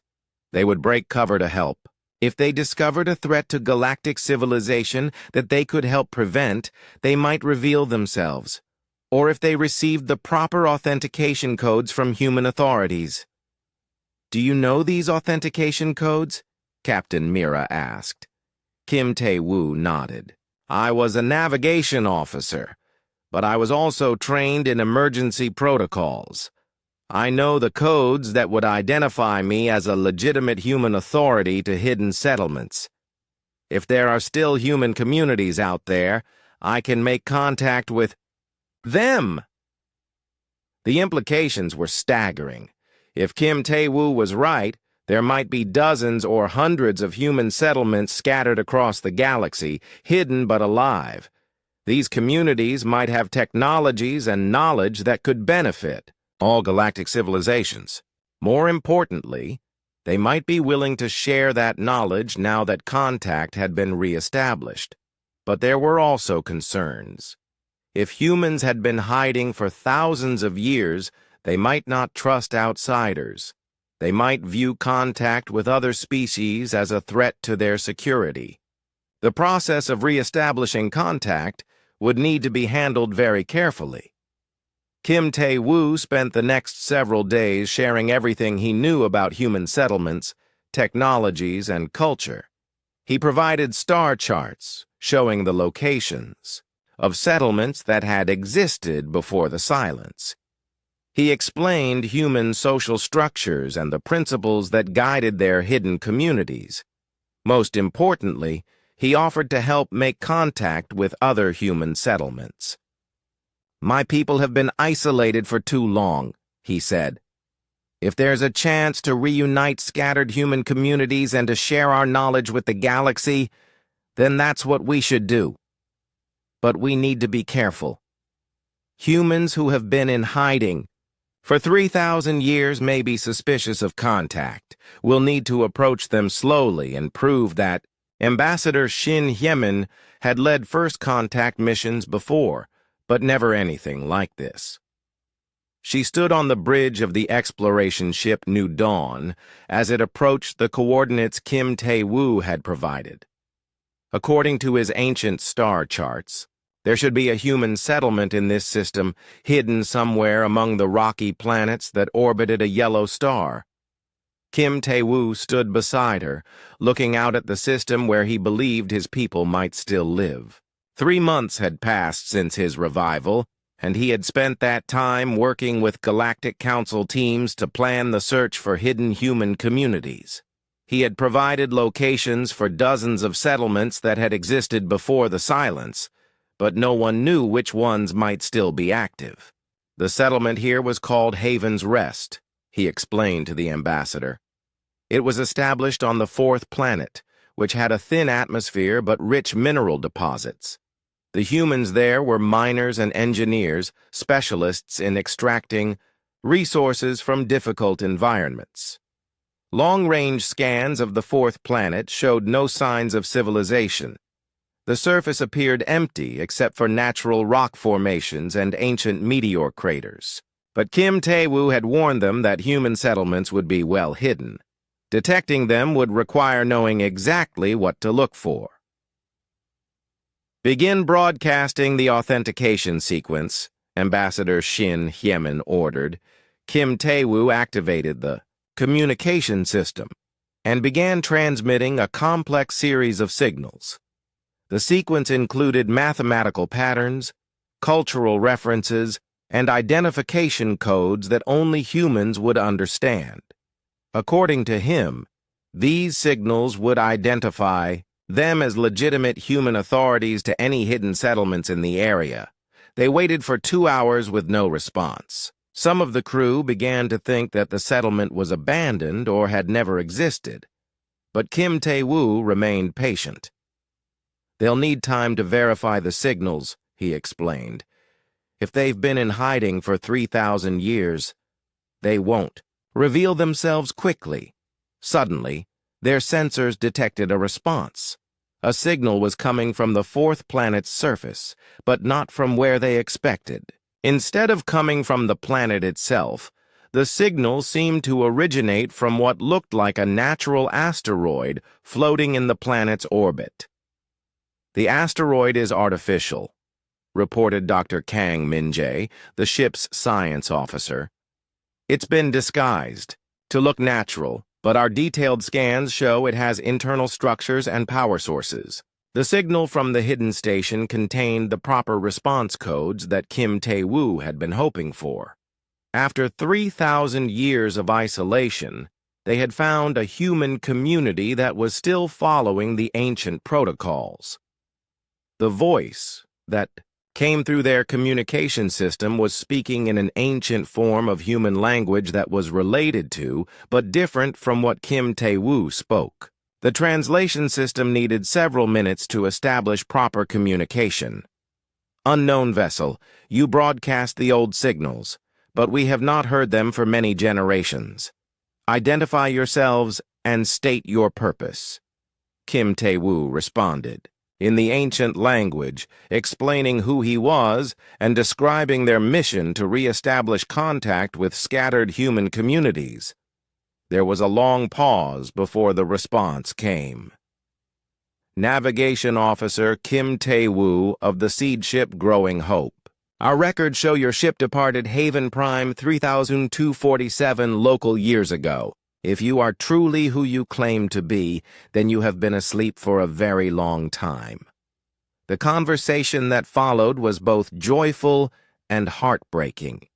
they would break cover to help. If they discovered a threat to galactic civilization that they could help prevent, they might reveal themselves. Or if they received the proper authentication codes from human authorities. Do you know these authentication codes? Captain Mira asked. Kim Tae-woo nodded. I was a navigation officer, but I was also trained in emergency protocols. I know the codes that would identify me as a legitimate human authority to hidden settlements. If there are still human communities out there, I can make contact with them. The implications were staggering. If Kim Tae-woo was right, there might be dozens or hundreds of human settlements scattered across the galaxy, hidden but alive. These communities might have technologies and knowledge that could benefit all galactic civilizations. More importantly, they might be willing to share that knowledge now that contact had been re-established. But there were also concerns. If humans had been hiding for thousands of years, they might not trust outsiders. They might view contact with other species as a threat to their security. The process of re-establishing contact would need to be handled very carefully. Kim Tae-woo spent the next several days sharing everything he knew about human settlements, technologies, and culture. He provided star charts showing the locations of settlements that had existed before the silence. He explained human social structures and the principles that guided their hidden communities. Most importantly, he offered to help make contact with other human settlements. "My people have been isolated for too long," he said. "If there's a chance to reunite scattered human communities and to share our knowledge with the galaxy, then that's what we should do. But we need to be careful. Humans who have been in hiding for 3,000 years may be suspicious of contact. We'll need to approach them slowly and prove that." Ambassador Shin Hyemin had led first contact missions before, but never anything like this. She stood on the bridge of the exploration ship New Dawn as it approached the coordinates Kim Tae-woo had provided. According to his ancient star charts, there should be a human settlement in this system hidden somewhere among the rocky planets that orbited a yellow star. Kim Tae-woo stood beside her, looking out at the system where he believed his people might still live. 3 months had passed since his revival, and he had spent that time working with Galactic Council teams to plan the search for hidden human communities. He had provided locations for dozens of settlements that had existed before the silence, but no one knew which ones might still be active. "The settlement here was called Haven's Rest," he explained to the ambassador. "It was established on the 4th planet, which had a thin atmosphere but rich mineral deposits. The humans there were miners and engineers, specialists in extracting resources from difficult environments. Long-range scans of the 4th planet showed no signs of civilization. The surface appeared empty except for natural rock formations and ancient meteor craters. But Kim Tae-woo had warned them that human settlements would be well hidden. Detecting them would require knowing exactly what to look for. "Begin broadcasting the authentication sequence," Ambassador Shin Hyemin ordered. Kim Tae-woo activated the communication system and began transmitting a complex series of signals. The sequence included mathematical patterns, cultural references, and identification codes that only humans would understand. According to him, these signals would identify them as legitimate human authorities to any hidden settlements in the area. They waited for 2 hours with no response. Some of the crew began to think that the settlement was abandoned or had never existed, but Kim Tae-woo remained patient. "They'll need time to verify the signals," he explained. "If they've been in hiding for 3,000 years, they won't reveal themselves quickly." Suddenly, their sensors detected a response. A signal was coming from the 4th planet's surface, but not from where they expected. Instead of coming from the planet itself, the signal seemed to originate from what looked like a natural asteroid floating in the planet's orbit. "The asteroid is artificial," reported Dr. Kang Min-jae, the ship's science officer. "It's been disguised to look natural, but our detailed scans show it has internal structures and power sources." The signal from the hidden station contained the proper response codes that Kim Tae-woo had been hoping for. After 3,000 years of isolation, they had found a human community that was still following the ancient protocols. The voice that came through their communication system was speaking in an ancient form of human language that was related to, but different from what Kim Tae-woo spoke. The translation system needed several minutes to establish proper communication. "Unknown vessel, you broadcast the old signals, but we have not heard them for many generations. Identify yourselves and state your purpose," Kim Tae-woo responded, in the ancient language, explaining who he was and describing their mission to re-establish contact with scattered human communities. There was a long pause before the response came. "Navigation Officer Kim Tae-woo of the seed ship Growing Hope," Our records show your ship departed Haven Prime 3247 local years ago. If you are truly who you claim to be, then you have been asleep for a very long time." The conversation that followed was both joyful and heartbreaking.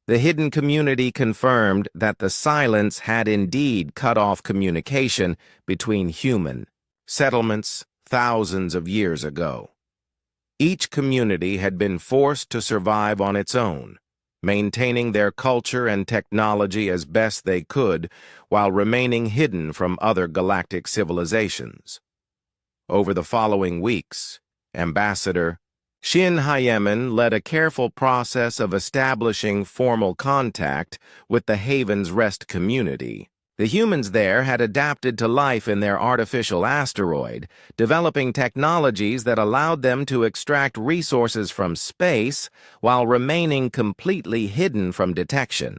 The hidden community confirmed that the silence had indeed cut off communication between human settlements thousands of years ago. Each community had been forced to survive on its own, maintaining their culture and technology as best they could while remaining hidden from other galactic civilizations. Over the following weeks, Ambassador Shin Hyemin led a careful process of establishing formal contact with the Haven's Rest community. The humans there had adapted to life in their artificial asteroid, developing technologies that allowed them to extract resources from space while remaining completely hidden from detection.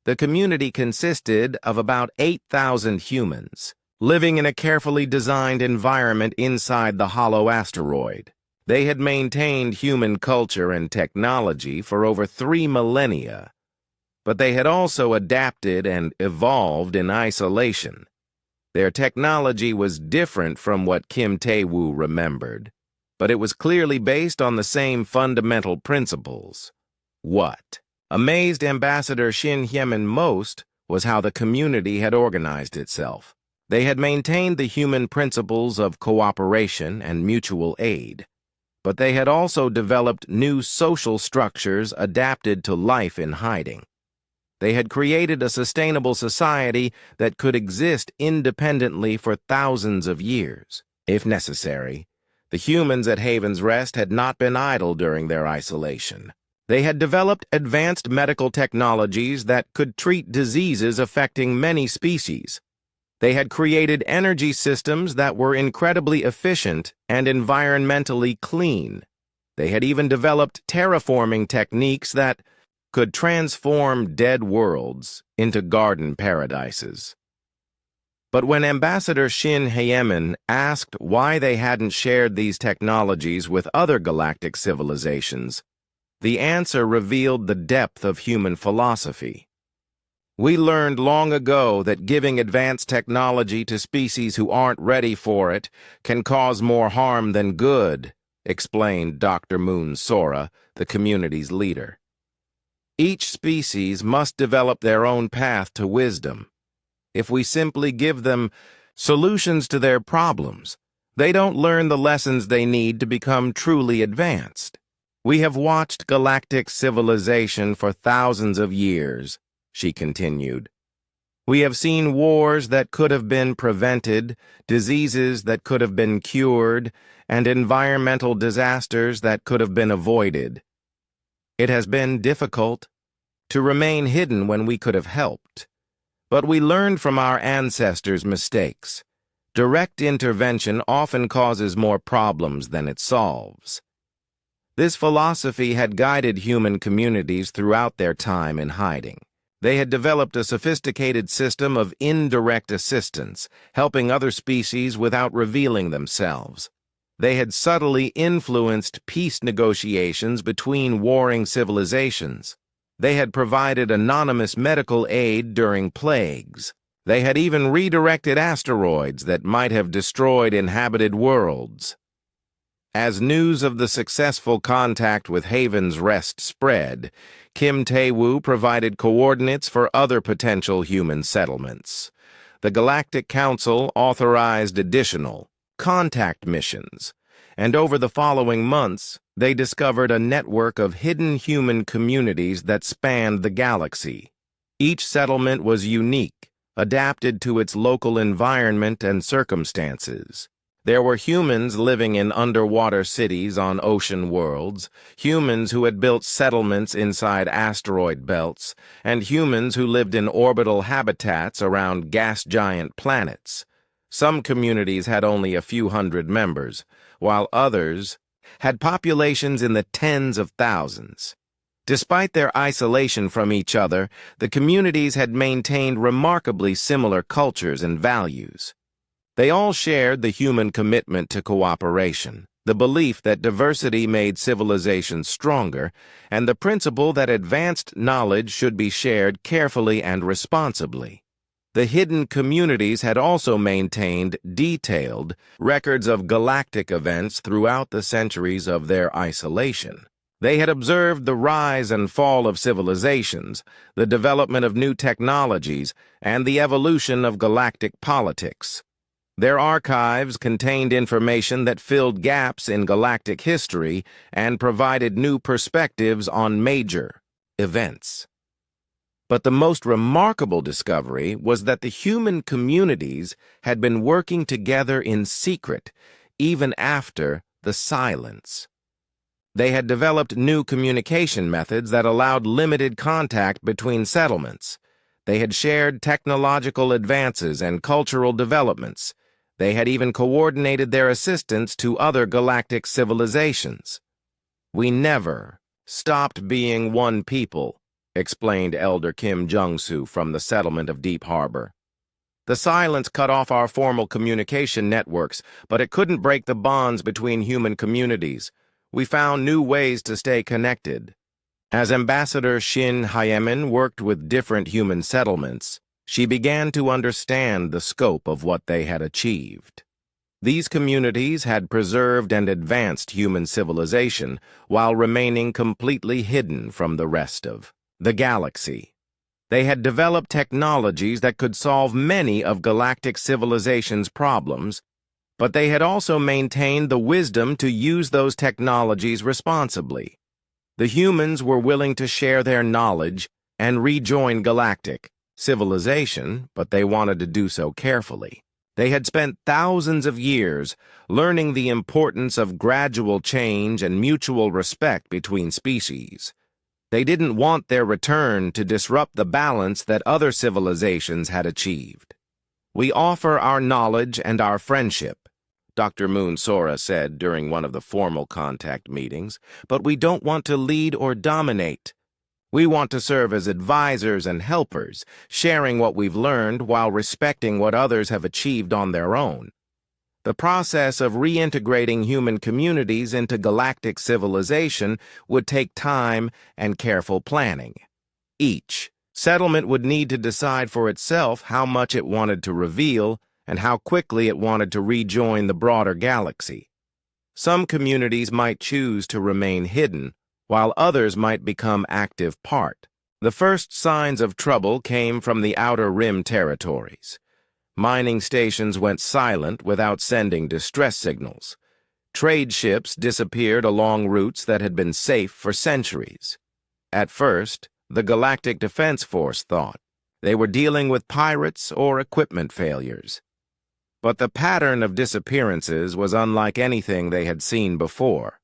The community consisted of about 8,000 humans, living in a carefully designed environment inside the hollow asteroid. They had maintained human culture and technology for over 3 millennia, but they had also adapted and evolved in isolation. Their technology was different from what Kim Tae-woo remembered, but it was clearly based on the same fundamental principles. What amazed Ambassador Shin Hyemin most was how the community had organized itself. They had maintained the human principles of cooperation and mutual aid, but they had also developed new social structures adapted to life in hiding. They had created a sustainable society that could exist independently for thousands of years. If necessary, the humans at Haven's Rest had not been idle during their isolation. They had developed advanced medical technologies that could treat diseases affecting many species. They had created energy systems that were incredibly efficient and environmentally clean. They had even developed terraforming techniques that could transform dead worlds into garden paradises. But when Ambassador Shin Hyemin asked why they hadn't shared these technologies with other galactic civilizations, the answer revealed the depth of human philosophy. "We learned long ago that giving advanced technology to species who aren't ready for it can cause more harm than good," explained Dr. Moon Sora, the community's leader. "Each species must develop their own path to wisdom. If we simply give them solutions to their problems, they don't learn the lessons they need to become truly advanced. We have watched galactic civilization for thousands of years," she continued. "We have seen wars that could have been prevented, diseases that could have been cured, and environmental disasters that could have been avoided. It has been difficult to remain hidden when we could have helped, but we learned from our ancestors' mistakes. Direct intervention often causes more problems than it solves." This philosophy had guided human communities throughout their time in hiding. They had developed a sophisticated system of indirect assistance, helping other species without revealing themselves. They had subtly influenced peace negotiations between warring civilizations. They had provided anonymous medical aid during plagues. They had even redirected asteroids that might have destroyed inhabited worlds. As news of the successful contact with Haven's Rest spread, Kim Tae-woo provided coordinates for other potential human settlements. The Galactic Council authorized additional contact missions, and over the following months, they discovered a network of hidden human communities that spanned the galaxy. Each settlement was unique, adapted to its local environment and circumstances. There were humans living in underwater cities on ocean worlds, humans who had built settlements inside asteroid belts, and humans who lived in orbital habitats around gas giant planets. Some communities had only a few hundred members, while others had populations in the tens of thousands. Despite their isolation from each other, the communities had maintained remarkably similar cultures and values. They all shared the human commitment to cooperation. the belief that diversity made civilizations stronger, and the principle that advanced knowledge should be shared carefully and responsibly. The hidden communities had also maintained detailed records of galactic events throughout the centuries of their isolation. They had observed the rise and fall of civilizations, the development of new technologies, and the evolution of galactic politics. Their archives contained information that filled gaps in galactic history and provided new perspectives on major events. But the most remarkable discovery was that the human communities had been working together in secret, even after the silence. They had developed new communication methods that allowed limited contact between settlements. They had shared technological advances and cultural developments. They had even coordinated their assistance to other galactic civilizations. "We never stopped being one people," explained Elder Kim Jung-soo from the settlement of Deep Harbor. "The silence cut off our formal communication networks, but it couldn't break the bonds between human communities. We found new ways to stay connected." As Ambassador Shin Hyemin worked with different human settlements, she began to understand the scope of what they had achieved. These communities had preserved and advanced human civilization while remaining completely hidden from the rest of the galaxy. They had developed technologies that could solve many of galactic civilization's problems, but they had also maintained the wisdom to use those technologies responsibly. The humans were willing to share their knowledge and rejoin galactic civilization, but they wanted to do so carefully. They had spent thousands of years learning the importance of gradual change and mutual respect between species. They didn't want their return to disrupt the balance that other civilizations had achieved. "We offer our knowledge and our friendship," Dr. Moon Sora said during one of the formal contact meetings, "but we don't want to lead or dominate. We want to serve as advisors and helpers, sharing what we've learned while respecting what others have achieved on their own." The process of reintegrating human communities into galactic civilization would take time and careful planning. Each settlement would need to decide for itself how much it wanted to reveal and how quickly it wanted to rejoin the broader galaxy. Some communities might choose to remain hidden, while others might become active part. The first signs of trouble came from the Outer Rim territories. Mining stations went silent without sending distress signals. Trade ships disappeared along routes that had been safe for centuries. At first, the Galactic Defense Force thought they were dealing with pirates or equipment failures. But the pattern of disappearances was unlike anything they had seen before.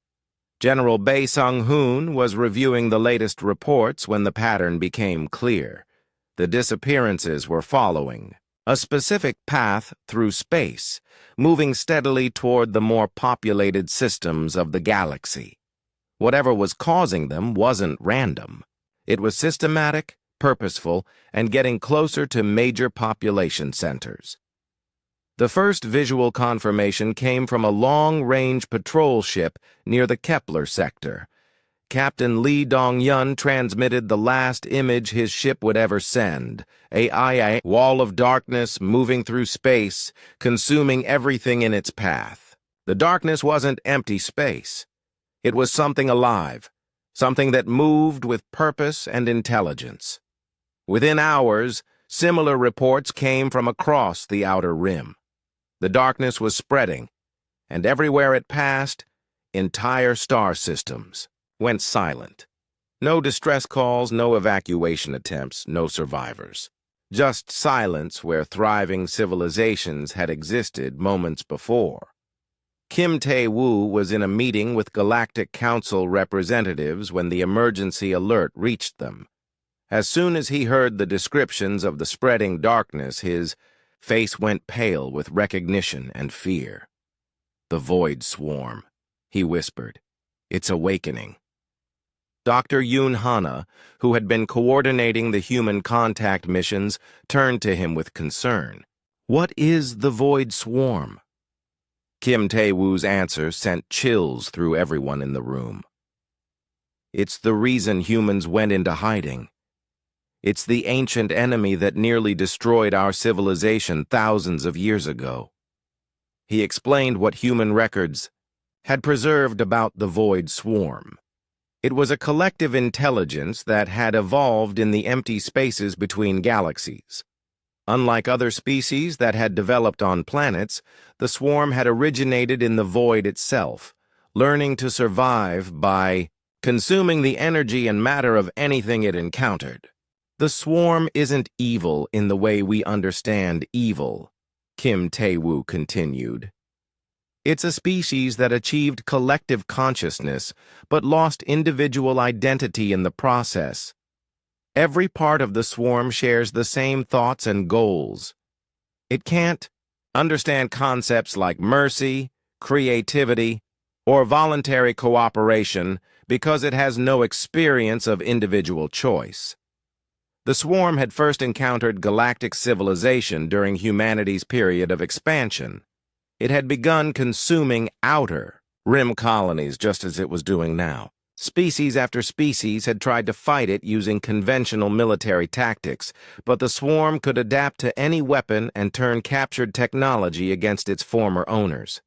General Bae Sung-hoon was reviewing the latest reports when the pattern became clear. The disappearances were following a specific path through space, moving steadily toward the more populated systems of the galaxy. Whatever was causing them wasn't random. It was systematic, purposeful, and getting closer to major population centers. The first visual confirmation came from a long-range patrol ship near the Kepler sector. Captain Lee Dong-yun transmitted the last image his ship would ever send, a wall of darkness moving through space, consuming everything in its path. The darkness wasn't empty space. It was something alive, something that moved with purpose and intelligence. Within hours, similar reports came from across the Outer Rim. The darkness was spreading, and everywhere it passed, entire star systems went silent. No distress calls, no evacuation attempts, no survivors. Just silence where thriving civilizations had existed moments before. Kim Tae-woo was in a meeting with Galactic Council representatives when the emergency alert reached them. As soon as he heard the descriptions of the spreading darkness, his face went pale with recognition and fear. "The Void Swarm," he whispered. "It's awakening." Dr. Yoon Hana, who had been coordinating the human contact missions, turned to him with concern. "What is the Void Swarm?" Kim Tae-woo's answer sent chills through everyone in the room. It's the reason humans went into hiding. It's the ancient enemy that nearly destroyed our civilization thousands of years ago. He explained what human records had preserved about the Void Swarm. It was a collective intelligence that had evolved in the empty spaces between galaxies. Unlike other species that had developed on planets, the swarm had originated in the void itself, learning to survive by consuming the energy and matter of anything it encountered. The swarm isn't evil in the way we understand evil, Kim Tae-woo continued. It's a species that achieved collective consciousness, but lost individual identity in the process. Every part of the swarm shares the same thoughts and goals. It can't understand concepts like mercy, creativity, or voluntary cooperation because it has no experience of individual choice. The swarm had first encountered galactic civilization during humanity's period of expansion. It had begun consuming outer rim colonies just as it was doing now. Species after species had tried to fight it using conventional military tactics, but the swarm could adapt to any weapon and turn captured technology against its former owners.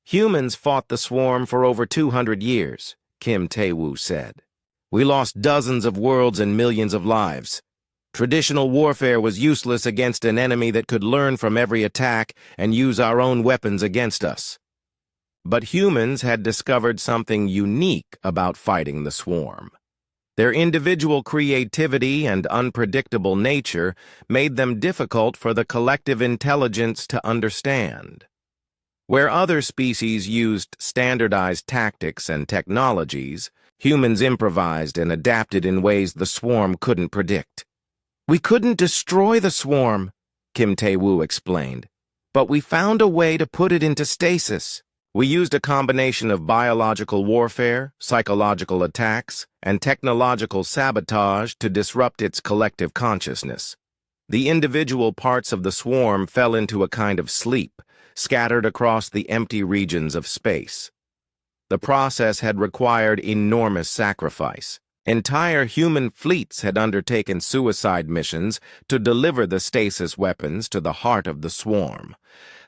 Humans fought the swarm for over 200 years, Kim Tae-woo said. We lost dozens of worlds and millions of lives. Traditional warfare was useless against an enemy that could learn from every attack and use our own weapons against us. But humans had discovered something unique about fighting the swarm. Their individual creativity and unpredictable nature made them difficult for the collective intelligence to understand. Where other species used standardized tactics and technologies, humans improvised and adapted in ways the swarm couldn't predict. We couldn't destroy the swarm, Kim Tae-woo explained, but we found a way to put it into stasis. We used a combination of biological warfare, psychological attacks, and technological sabotage to disrupt its collective consciousness. The individual parts of the swarm fell into a kind of sleep, scattered across the empty regions of space. The process had required enormous sacrifice. Entire human fleets had undertaken suicide missions to deliver the stasis weapons to the heart of the swarm.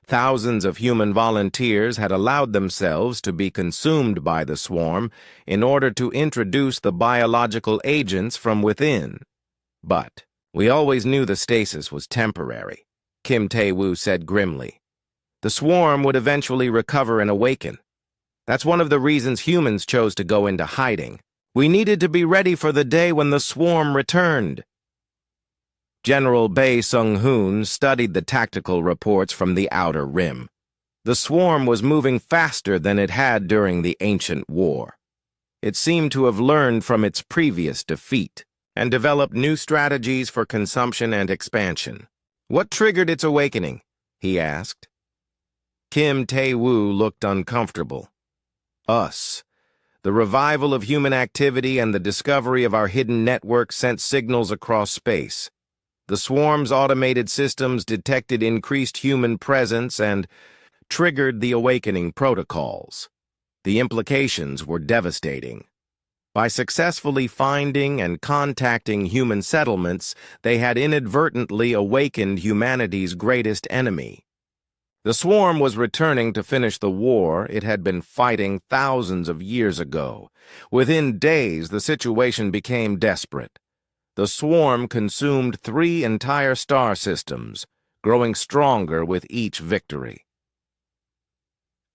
Thousands of human volunteers had allowed themselves to be consumed by the swarm in order to introduce the biological agents from within. But we always knew the stasis was temporary, Kim Tae-woo said grimly. The swarm would eventually recover and awaken. That's one of the reasons humans chose to go into hiding. We needed to be ready for the day when the swarm returned. General Bae Sung-hoon studied the tactical reports from the outer rim. The swarm was moving faster than it had during the ancient war. It seemed to have learned from its previous defeat and developed new strategies for consumption and expansion. What triggered its awakening? He asked. Kim Tae-woo looked uncomfortable. Us. The revival of human activity and the discovery of our hidden network sent signals across space. The swarm's automated systems detected increased human presence and triggered the awakening protocols. The implications were devastating. By successfully finding and contacting human settlements, they had inadvertently awakened humanity's greatest enemy. The swarm was returning to finish the war it had been fighting thousands of years ago. Within days, the situation became desperate. The swarm consumed 3 entire star systems, growing stronger with each victory.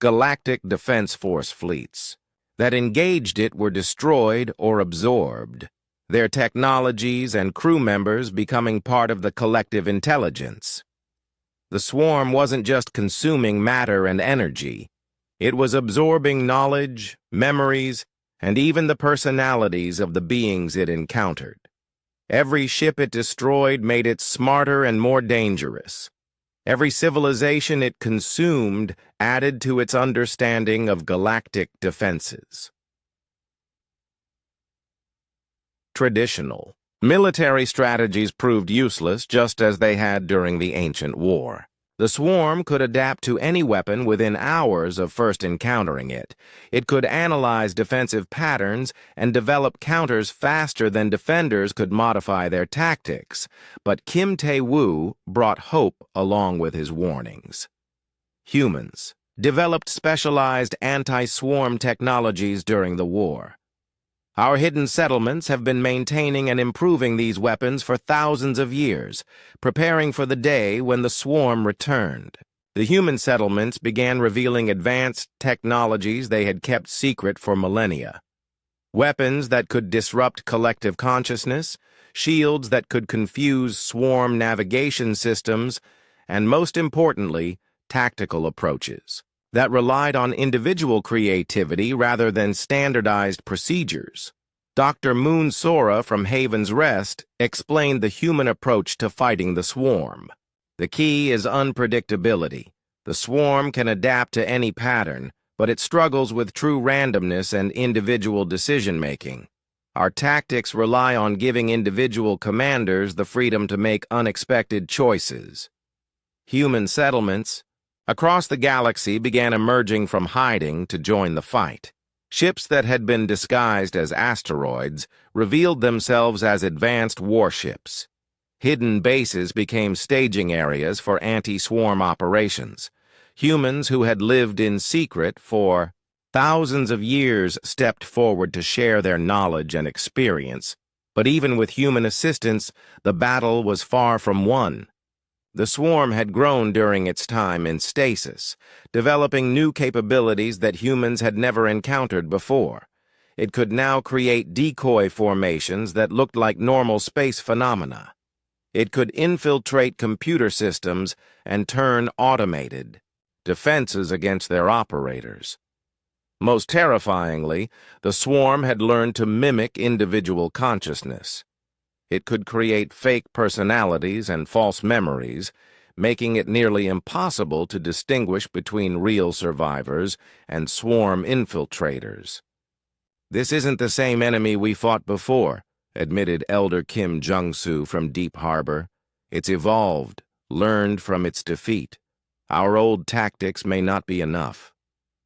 Galactic Defense Force fleets that engaged it were destroyed or absorbed, their technologies and crew members becoming part of the collective intelligence. The swarm wasn't just consuming matter and energy. It was absorbing knowledge, memories, and even the personalities of the beings it encountered. Every ship it destroyed made it smarter and more dangerous. Every civilization it consumed added to its understanding of galactic defenses. Traditional military strategies proved useless just as they had during the ancient war. The swarm could adapt to any weapon within hours of first encountering it. It could analyze defensive patterns and develop counters faster than defenders could modify their tactics. But Kim Tae-woo brought hope along with his warnings. Humans developed specialized anti-swarm technologies during the war. Our hidden settlements have been maintaining and improving these weapons for thousands of years, preparing for the day when the swarm returned. The human settlements began revealing advanced technologies they had kept secret for millennia. Weapons that could disrupt collective consciousness, shields that could confuse swarm navigation systems, and most importantly, tactical approaches that relied on individual creativity rather than standardized procedures. Dr. Moon Sora from Haven's Rest explained the human approach to fighting the swarm. The key is unpredictability. The swarm can adapt to any pattern, but it struggles with true randomness and individual decision-making. Our tactics rely on giving individual commanders the freedom to make unexpected choices. Human settlements across the galaxy began emerging from hiding to join the fight. Ships that had been disguised as asteroids revealed themselves as advanced warships. Hidden bases became staging areas for anti-swarm operations. Humans who had lived in secret for thousands of years stepped forward to share their knowledge and experience. But even with human assistance, the battle was far from won. The swarm had grown during its time in stasis, developing new capabilities that humans had never encountered before. It could now create decoy formations that looked like normal space phenomena. It could infiltrate computer systems and turn automated defenses against their operators. Most terrifyingly, the swarm had learned to mimic individual consciousness. It could create fake personalities and false memories, making it nearly impossible to distinguish between real survivors and swarm infiltrators. "This isn't the same enemy we fought before," admitted Elder Kim Jung-soo from Deep Harbor. "It's evolved, learned from its defeat. Our old tactics may not be enough."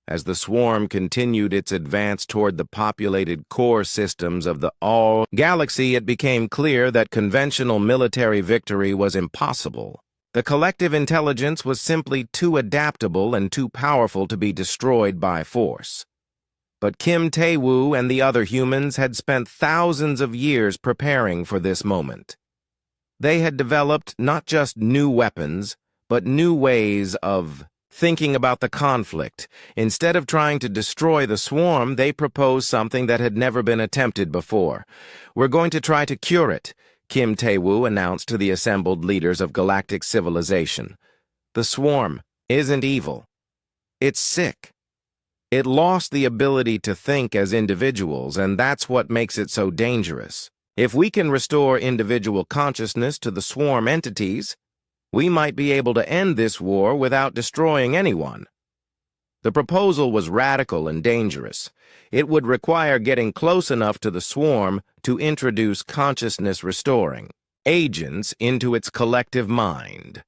As the swarm continued its advance toward the populated core systems of the all-galaxy, it became clear that conventional military victory was impossible. The collective intelligence was simply too adaptable and too powerful to be destroyed by force. But Kim Tae-woo and the other humans had spent thousands of years preparing for this moment. They had developed not just new weapons, but new ways of thinking about the conflict. Instead of trying to destroy the swarm, they proposed something that had never been attempted before. "We're going to try to cure it," Kim Tae-woo announced to the assembled leaders of galactic civilization. "The swarm isn't evil. It's sick. It lost the ability to think as individuals, and that's what makes it so dangerous. If we can restore individual consciousness to the swarm entities, we might be able to end this war without destroying anyone." The proposal was radical and dangerous. It would require getting close enough to the swarm to introduce consciousness-restoring agents into its collective mind.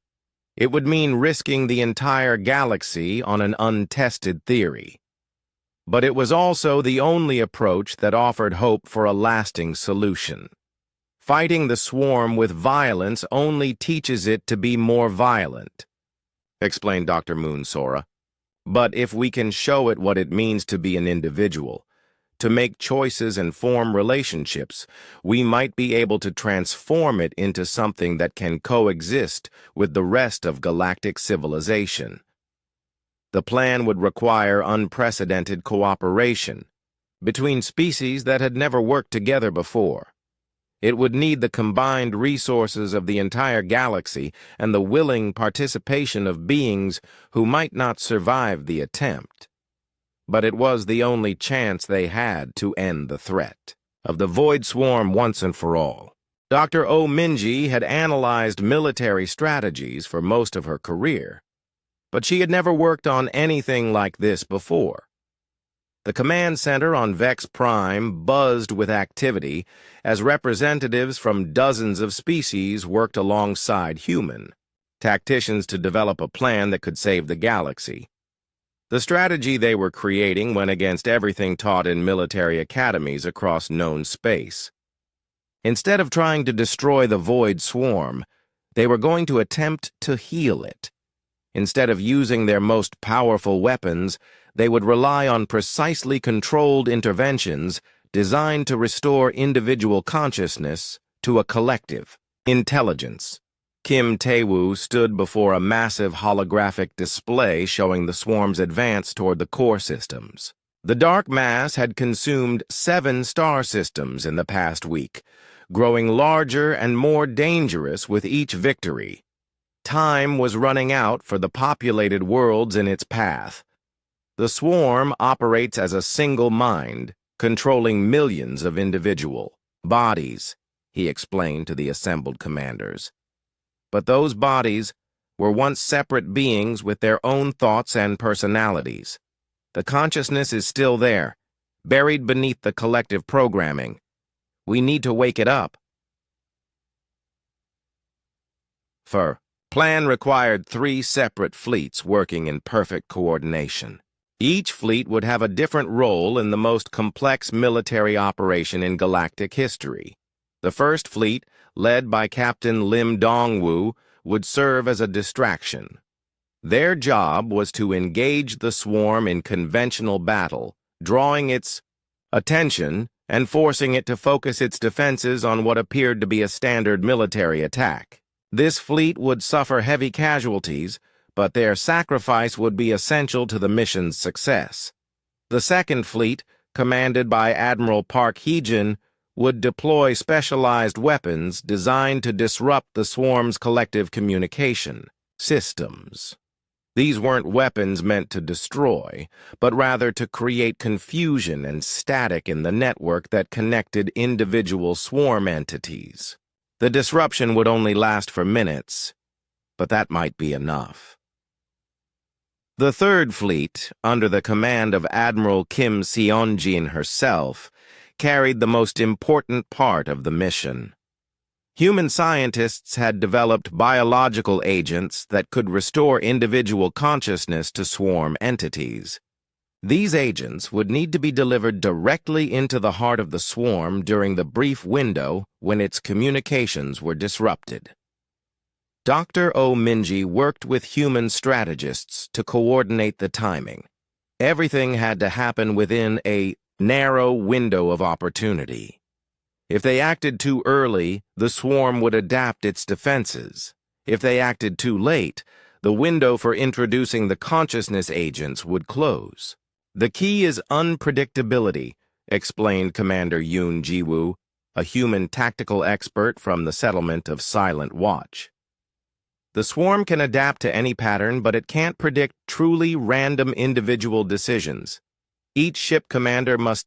It would mean risking the entire galaxy on an untested theory. But it was also the only approach that offered hope for a lasting solution. Fighting the swarm with violence only teaches it to be more violent, explained Dr. Moon Sora. But if we can show it what it means to be an individual, to make choices and form relationships, we might be able to transform it into something that can coexist with the rest of galactic civilization. The plan would require unprecedented cooperation between species that had never worked together before. It would need the combined resources of the entire galaxy and the willing participation of beings who might not survive the attempt. But it was the only chance they had to end the threat of the Void Swarm once and for all. Dr. Oh Minji had analyzed military strategies for most of her career, but she had never worked on anything like this before. The command center on Vex Prime buzzed with activity as representatives from dozens of species worked alongside human tacticians to develop a plan that could save the galaxy. The strategy they were creating went against everything taught in military academies across known space. Instead of trying to destroy the Void Swarm, they were going to attempt to heal it. Instead of using their most powerful weapons, they would rely on precisely controlled interventions designed to restore individual consciousness to a collective intelligence. Kim Tae-woo stood before a massive holographic display showing the swarm's advance toward the core systems. The dark mass had consumed 7 star systems in the past week, growing larger and more dangerous with each victory. Time was running out for the populated worlds in its path. The swarm operates as a single mind, controlling millions of individual bodies, he explained to the assembled commanders. But those bodies were once separate beings with their own thoughts and personalities. The consciousness is still there, buried beneath the collective programming. We need to wake it up. Plan required 3 separate fleets working in perfect coordination. Each fleet would have a different role in the most complex military operation in galactic history. The first fleet, led by Captain Lim Dong-woo, would serve as a distraction. Their job was to engage the swarm in conventional battle, drawing its attention and forcing it to focus its defenses on what appeared to be a standard military attack. This fleet would suffer heavy casualties, but their sacrifice would be essential to the mission's success. The second fleet, commanded by Admiral Park Hee-jin, would deploy specialized weapons designed to disrupt the swarm's collective communication systems. These weren't weapons meant to destroy, but rather to create confusion and static in the network that connected individual swarm entities. The disruption would only last for minutes, but that might be enough. The third fleet, under the command of Admiral Kim Seon-jin herself, carried the most important part of the mission. Human scientists had developed biological agents that could restore individual consciousness to swarm entities. These agents would need to be delivered directly into the heart of the swarm during the brief window when its communications were disrupted. Dr. Oh Minji worked with human strategists to coordinate the timing. Everything had to happen within a narrow window of opportunity. If they acted too early, the swarm would adapt its defenses. If they acted too late, the window for introducing the consciousness agents would close. The key is unpredictability, explained Commander Yoon Ji-woo, a human tactical expert from the settlement of Silent Watch. The swarm can adapt to any pattern, but it can't predict truly random individual decisions. Each ship commander must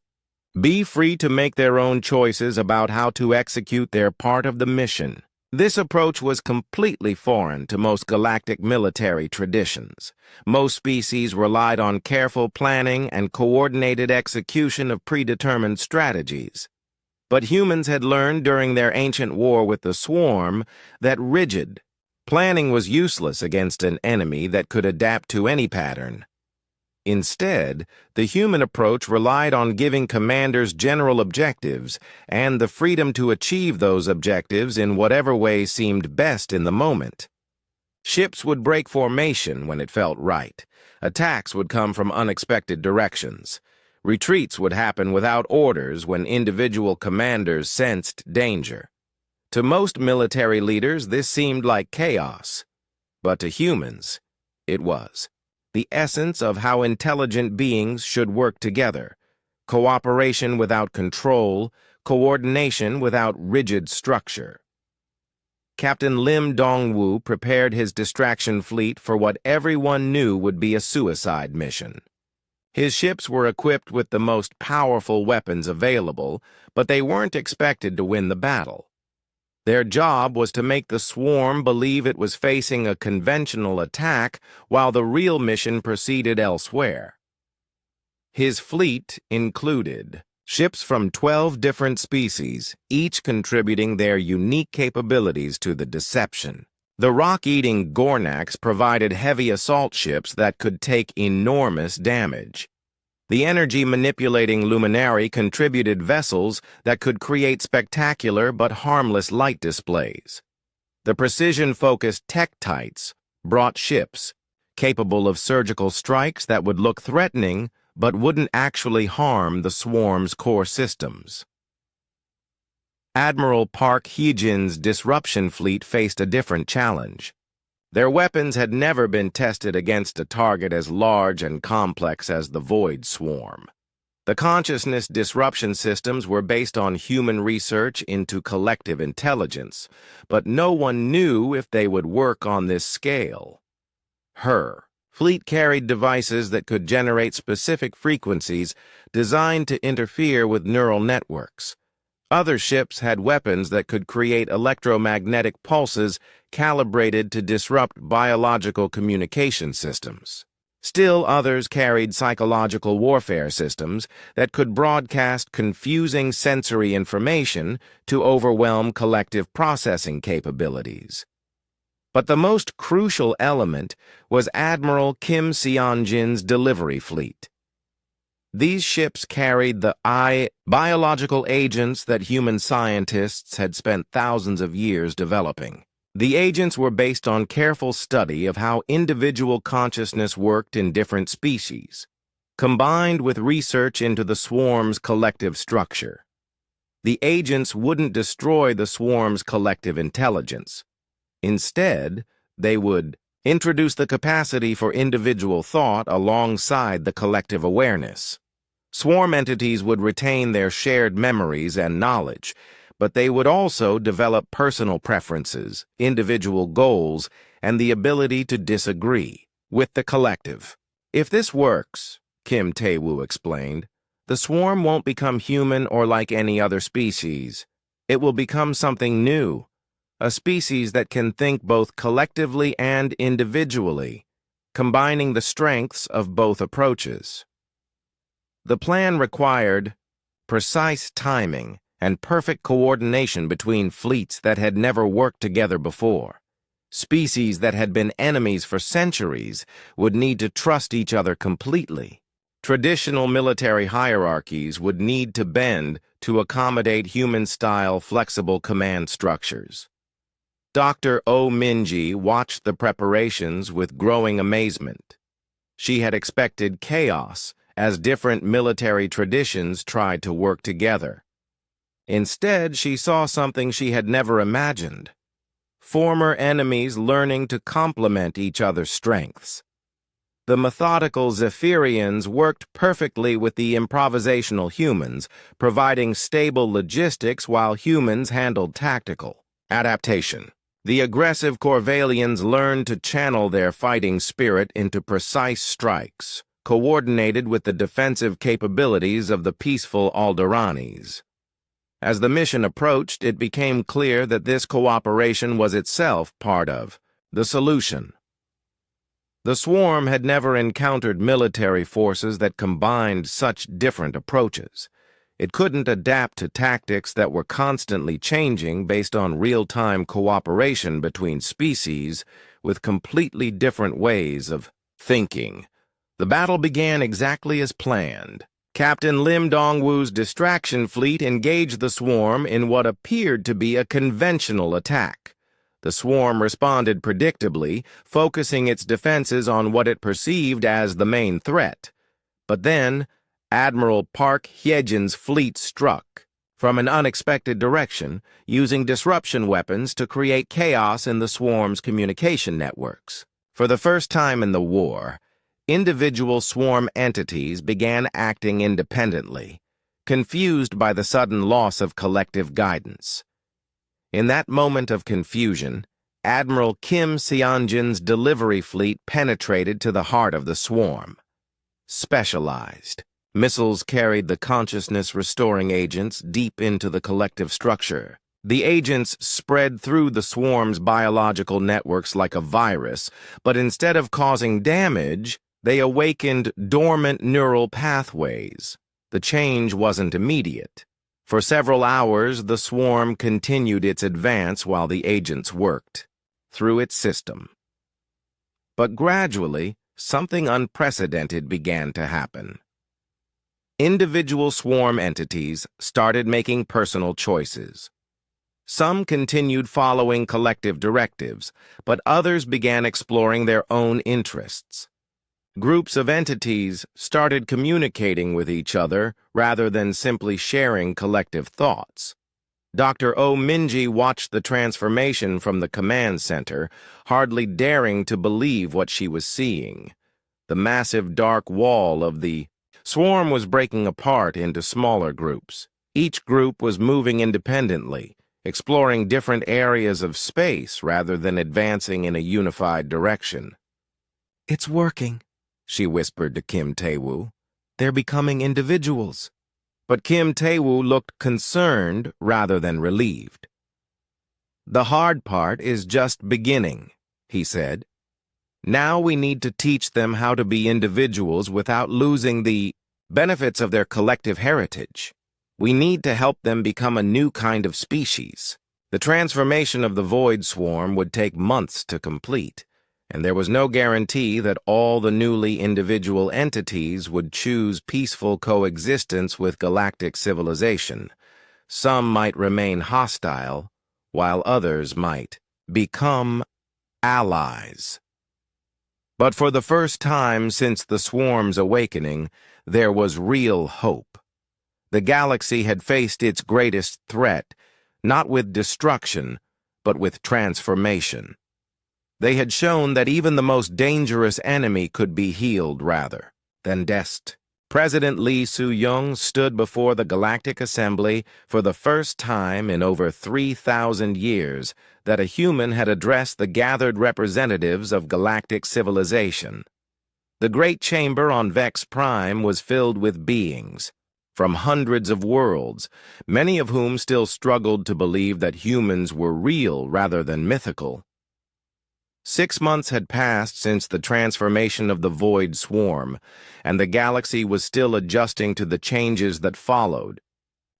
be free to make their own choices about how to execute their part of the mission. This approach was completely foreign to most galactic military traditions. Most species relied on careful planning and coordinated execution of predetermined strategies. But humans had learned during their ancient war with the swarm that rigid planning was useless against an enemy that could adapt to any pattern. Instead, the human approach relied on giving commanders general objectives and the freedom to achieve those objectives in whatever way seemed best in the moment. Ships would break formation when it felt right. Attacks would come from unexpected directions. Retreats would happen without orders when individual commanders sensed danger. To most military leaders, this seemed like chaos, but to humans, it was the essence of how intelligent beings should work together: cooperation without control, coordination without rigid structure. Captain Lim Dong-woo prepared his distraction fleet for what everyone knew would be a suicide mission. His ships were equipped with the most powerful weapons available, but they weren't expected to win the battle. Their job was to make the swarm believe it was facing a conventional attack while the real mission proceeded elsewhere. His fleet included ships from 12 different species, each contributing their unique capabilities to the deception. The rock-eating Gornaks provided heavy assault ships that could take enormous damage. The energy-manipulating Luminary contributed vessels that could create spectacular but harmless light displays. The precision-focused Tektites brought ships capable of surgical strikes that would look threatening but wouldn't actually harm the swarm's core systems. Admiral Park Hyejin's disruption fleet faced a different challenge. Their weapons had never been tested against a target as large and complex as the Void Swarm. The consciousness disruption systems were based on human research into collective intelligence, but no one knew if they would work on this scale. Her fleet carried devices that could generate specific frequencies designed to interfere with neural networks. Other ships had weapons that could create electromagnetic pulses calibrated to disrupt biological communication systems. Still others carried psychological warfare systems that could broadcast confusing sensory information to overwhelm collective processing capabilities. But the most crucial element was Admiral Kim Seonjin's delivery fleet. These ships carried the biological agents that human scientists had spent thousands of years developing. The agents were based on careful study of how individual consciousness worked in different species, combined with research into the swarm's collective structure. The agents wouldn't destroy the swarm's collective intelligence. Instead, they would introduce the capacity for individual thought alongside the collective awareness. Swarm entities would retain their shared memories and knowledge, but they would also develop personal preferences, individual goals, and the ability to disagree with the collective. If this works, Kim Tae-woo explained, the swarm won't become human or like any other species. It will become something new, a species that can think both collectively and individually, combining the strengths of both approaches. The plan required precise timing and perfect coordination between fleets that had never worked together before. Species that had been enemies for centuries would need to trust each other completely. Traditional military hierarchies would need to bend to accommodate human-style flexible command structures. Dr. Oh Minji watched the preparations with growing amazement. She had expected chaos as different military traditions tried to work together. Instead, she saw something she had never imagined: former enemies learning to complement each other's strengths. The methodical Zephyrians worked perfectly with the improvisational humans, providing stable logistics while humans handled tactical adaptation. The aggressive Corvallians learned to channel their fighting spirit into precise strikes, coordinated with the defensive capabilities of the peaceful Alderanis. As the mission approached, it became clear that this cooperation was itself part of the solution. The swarm had never encountered military forces that combined such different approaches. It couldn't adapt to tactics that were constantly changing based on real-time cooperation between species with completely different ways of thinking. The battle began exactly as planned. Captain Lim Dongwoo's distraction fleet engaged the swarm in what appeared to be a conventional attack. The swarm responded predictably, focusing its defenses on what it perceived as the main threat. But then, Admiral Park Hyejin's fleet struck from an unexpected direction, using disruption weapons to create chaos in the swarm's communication networks. For the first time in the war, individual swarm entities began acting independently, confused by the sudden loss of collective guidance. In that moment of confusion, Admiral Kim Seonjin's delivery fleet penetrated to the heart of the swarm. Specialized missiles carried the consciousness-restoring agents deep into the collective structure. The agents spread through the swarm's biological networks like a virus, but instead of causing damage, they awakened dormant neural pathways. The change wasn't immediate. For several hours, the swarm continued its advance while the agents worked. through its system. But gradually, something unprecedented began to happen. Individual swarm entities started making personal choices. Some continued following collective directives, but others began exploring their own interests. Groups of entities started communicating with each other rather than simply sharing collective thoughts. Dr. O. Minji watched the transformation from the command center, hardly daring to believe what she was seeing. The massive dark wall of the swarm was breaking apart into smaller groups. Each group was moving independently, exploring different areas of space rather than advancing in a unified direction. "It's working," she whispered to Kim Tae-woo. "They're becoming individuals." But Kim Tae-woo looked concerned rather than relieved. "The hard part is just beginning," he said. "Now we need to teach them how to be individuals without losing the benefits of their collective heritage. We need to help them become a new kind of species." The transformation of the Void Swarm would take months to complete, and there was no guarantee that all the newly individual entities would choose peaceful coexistence with galactic civilization. Some might remain hostile, while others might become allies. But for the first time since the swarm's awakening, there was real hope. The galaxy had faced its greatest threat, not with destruction, but with transformation. They had shown that even the most dangerous enemy could be healed rather than destroyed. President Lee Soo-young stood before the Galactic Assembly for the first time in over 3,000 years that a human had addressed the gathered representatives of galactic civilization. The Great Chamber on Vex Prime was filled with beings from hundreds of worlds, many of whom still struggled to believe that humans were real rather than mythical. 6 months had passed since the transformation of the Void Swarm, and the galaxy was still adjusting to the changes that followed.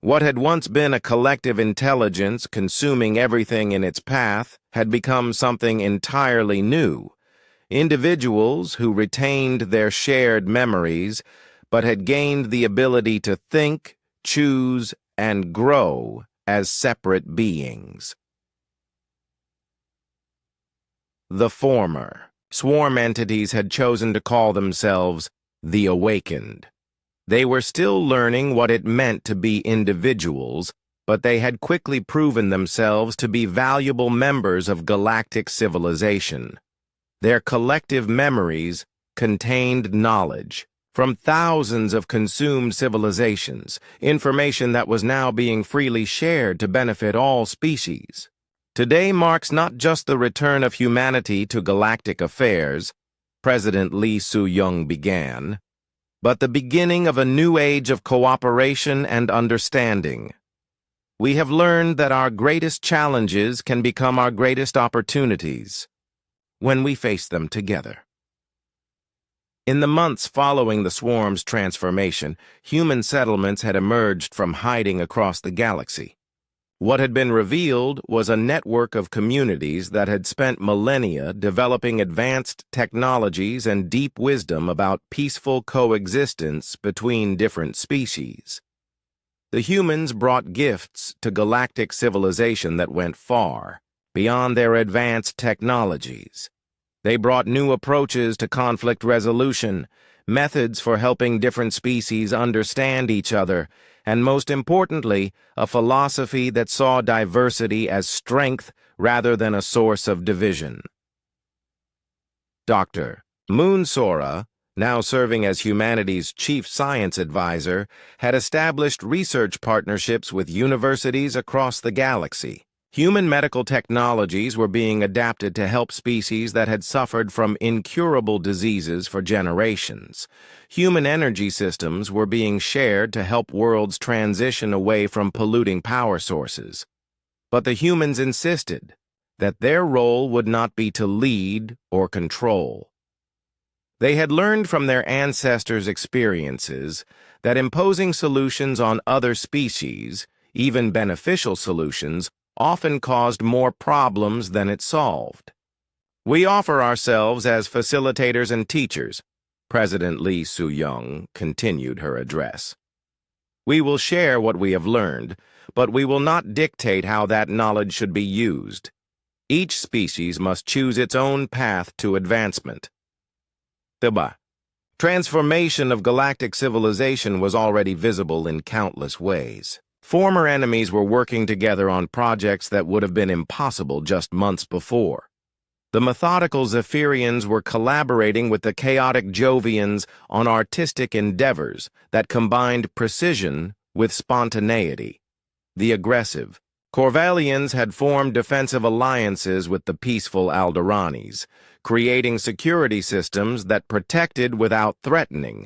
What had once been a collective intelligence consuming everything in its path had become something entirely new. Individuals who retained their shared memories, but had gained the ability to think, choose, and grow as separate beings. The former swarm entities had chosen to call themselves the Awakened. They were still learning what it meant to be individuals, but they had quickly proven themselves to be valuable members of galactic civilization. Their collective memories contained knowledge from thousands of consumed civilizations, information that was now being freely shared to benefit all species. Today marks not just the return of humanity to galactic affairs, President Lee Soo-young began, but the beginning of a new age of cooperation and understanding. We have learned that our greatest challenges can become our greatest opportunities when we face them together. In the months following the swarm's transformation, human settlements had emerged from hiding across the galaxy. What had been revealed was a network of communities that had spent millennia developing advanced technologies and deep wisdom about peaceful coexistence between different species. The humans brought gifts to galactic civilization that went far beyond their advanced technologies. They brought new approaches to conflict resolution, methods for helping different species understand each other, and most importantly, a philosophy that saw diversity as strength rather than a source of division. Dr. Moon Sora, now serving as humanity's chief science advisor, had established research partnerships with universities across the galaxy. Human medical technologies were being adapted to help species that had suffered from incurable diseases for generations. Human energy systems were being shared to help worlds transition away from polluting power sources. But the humans insisted that their role would not be to lead or control. They had learned from their ancestors' experiences that imposing solutions on other species, even beneficial solutions, often caused more problems than it solved. We offer ourselves as facilitators and teachers, President Lee Soo-young continued her address. We will share what we have learned, but we will not dictate how that knowledge should be used. Each species must choose its own path to advancement. The transformation of galactic civilization was already visible in countless ways. Former enemies were working together on projects that would have been impossible just months before. The methodical Zephyrians were collaborating with the chaotic Jovians on artistic endeavors that combined precision with spontaneity. The aggressive Corvallians had formed defensive alliances with the peaceful Alderanis, creating security systems that protected without threatening.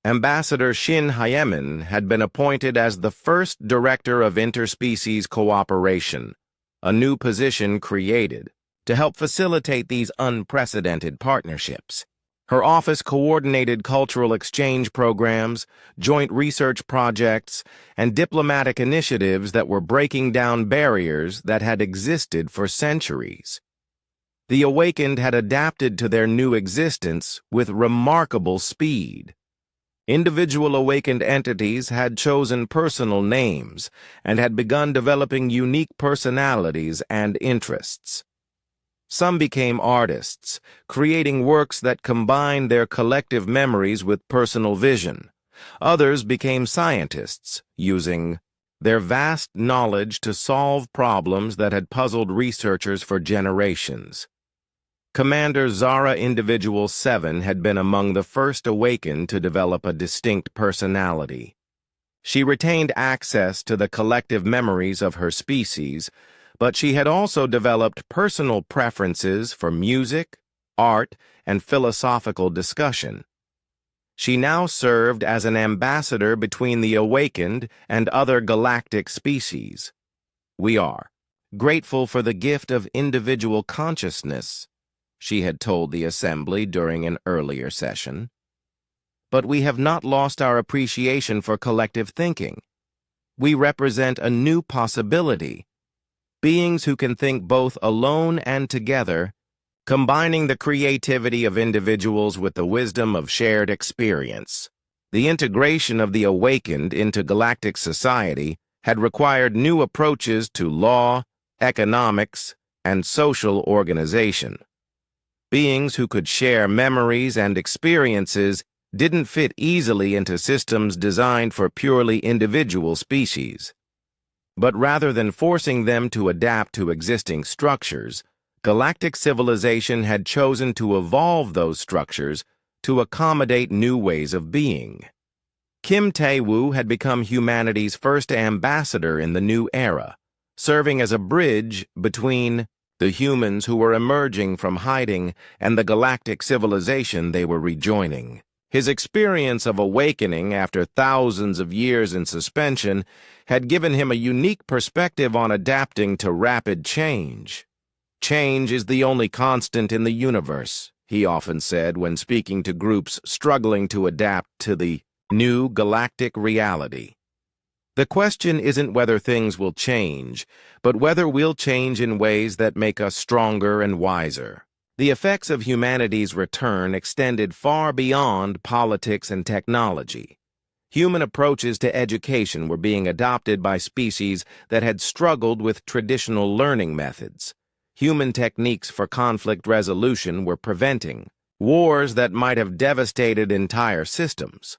Ambassador Shin Hyemin had been appointed as the first director of interspecies cooperation, a new position created to help facilitate these unprecedented partnerships. Her office coordinated cultural exchange programs, joint research projects, and diplomatic initiatives that were breaking down barriers that had existed for centuries. The Awakened had adapted to their new existence with remarkable speed. Individual awakened entities had chosen personal names and had begun developing unique personalities and interests. Some became artists, creating works that combined their collective memories with personal vision. Others became scientists, using their vast knowledge to solve problems that had puzzled researchers for generations. Commander Zara Individual 7 had been among the first awakened to develop a distinct personality. She retained access to the collective memories of her species, but she had also developed personal preferences for music, art, and philosophical discussion. She now served as an ambassador between the Awakened and other galactic species. We are grateful for the gift of individual consciousness, she had told the assembly during an earlier session. But we have not lost our appreciation for collective thinking. We represent a new possibility. Beings who can think both alone and together, combining the creativity of individuals with the wisdom of shared experience. The integration of the Awakened into galactic society had required new approaches to law, economics, and social organization. Beings who could share memories and experiences didn't fit easily into systems designed for purely individual species. But rather than forcing them to adapt to existing structures, galactic civilization had chosen to evolve those structures to accommodate new ways of being. Kim Tae-woo had become humanity's first ambassador in the new era, serving as a bridge between the humans who were emerging from hiding and the galactic civilization they were rejoining. His experience of awakening after thousands of years in suspension had given him a unique perspective on adapting to rapid change. Change is the only constant in the universe, he often said when speaking to groups struggling to adapt to the new galactic reality. The question isn't whether things will change, but whether we'll change in ways that make us stronger and wiser. The effects of humanity's return extended far beyond politics and technology. Human approaches to education were being adopted by species that had struggled with traditional learning methods. Human techniques for conflict resolution were preventing wars that might have devastated entire systems.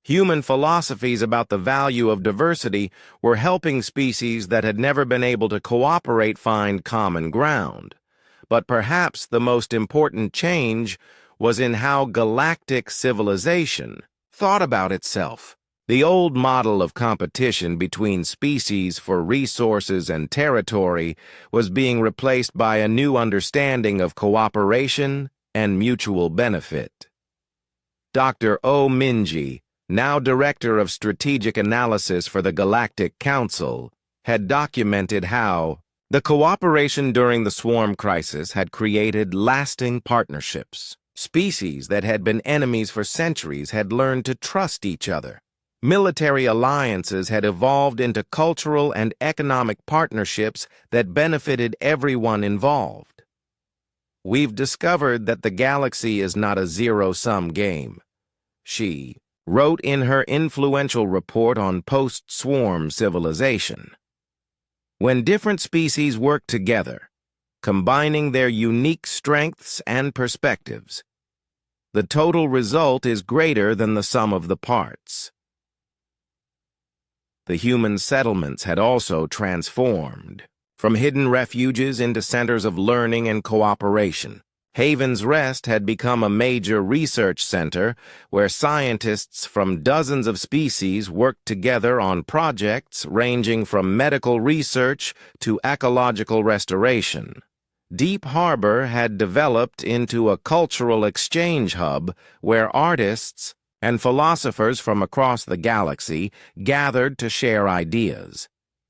Human philosophies about the value of diversity were helping species that had never been able to cooperate find common ground. But perhaps the most important change was in how galactic civilization thought about itself. The old model of competition between species for resources and territory was being replaced by a new understanding of cooperation and mutual benefit. Dr. Oh Minji, now Director of Strategic Analysis for the Galactic Council, had documented how the cooperation during the swarm crisis had created lasting partnerships. Species that had been enemies for centuries had learned to trust each other. Military alliances had evolved into cultural and economic partnerships that benefited everyone involved. We've discovered that the galaxy is not a zero-sum game. She wrote in her influential report on post-swarm civilization. When different species work together, combining their unique strengths and perspectives, the total result is greater than the sum of the parts. The human settlements had also transformed, from hidden refuges into centers of learning and cooperation. Haven's Rest had become a major research center where scientists from dozens of species worked together on projects ranging from medical research to ecological restoration. Deep Harbor had developed into a cultural exchange hub where artists and philosophers from across the galaxy gathered to share ideas.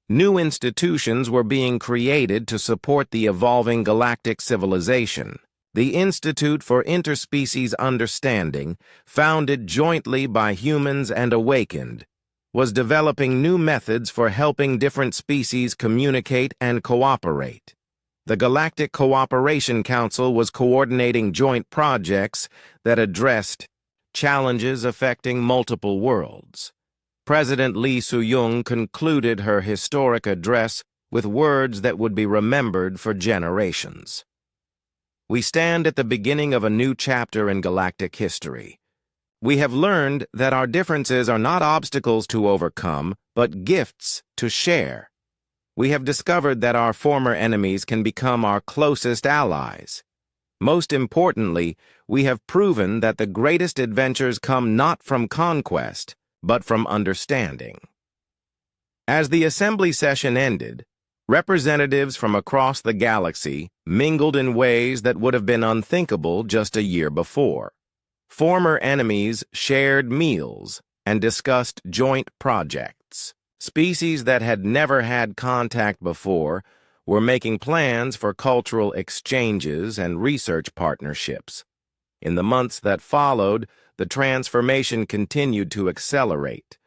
New institutions were being created to support the evolving galactic civilization. The Institute for Interspecies Understanding, founded jointly by humans and Awakened, was developing new methods for helping different species communicate and cooperate. The Galactic Cooperation Council was coordinating joint projects that addressed challenges affecting multiple worlds. President Lee Soo-young concluded her historic address with words that would be remembered for generations. We stand at the beginning of a new chapter in galactic history. We have learned that our differences are not obstacles to overcome, but gifts to share. We have discovered that our former enemies can become our closest allies. Most importantly, we have proven that the greatest adventures come not from conquest, but from understanding. As the assembly session ended, representatives from across the galaxy mingled in ways that would have been unthinkable just a year before. Former enemies shared meals and discussed joint projects. Species that had never had contact before were making plans for cultural exchanges and research partnerships. In the months that followed, the transformation continued to accelerate.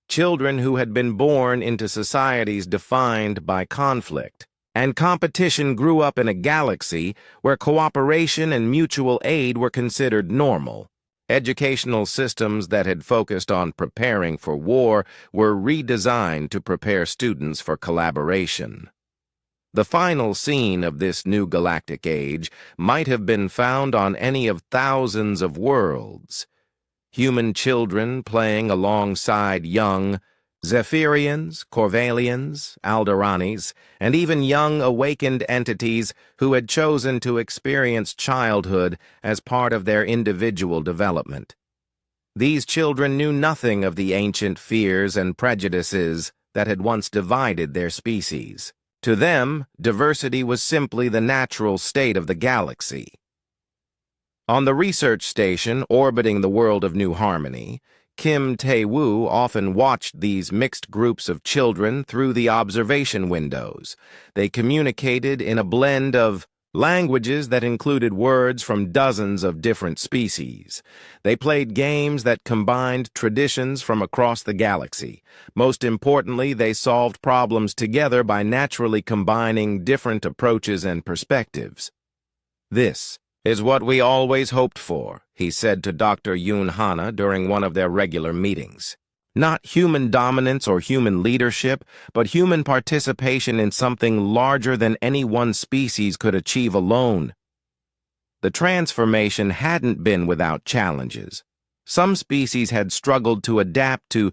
Children who had been born into societies defined by conflict and competition grew up in a galaxy where cooperation and mutual aid were considered normal. Educational systems that had focused on preparing for war were redesigned to prepare students for collaboration. The final scene of this new galactic age might have been found on any of thousands of worlds. Human children playing alongside young Zephyrians, Corvallians, Alderanis, and even young awakened entities who had chosen to experience childhood as part of their individual development. These children knew nothing of the ancient fears and prejudices that had once divided their species. To them, diversity was simply the natural state of the galaxy. On the research station orbiting the world of New Harmony, Kim Tae-woo often watched these mixed groups of children through the observation windows. They communicated in a blend of languages that included words from dozens of different species. They played games that combined traditions from across the galaxy. Most importantly, they solved problems together by naturally combining different approaches and perspectives. This is what we always hoped for, he said to Dr. Yoon Hana during one of their regular meetings. Not human dominance or human leadership, but human participation in something larger than any one species could achieve alone. The transformation hadn't been without challenges. Some species had struggled to adapt to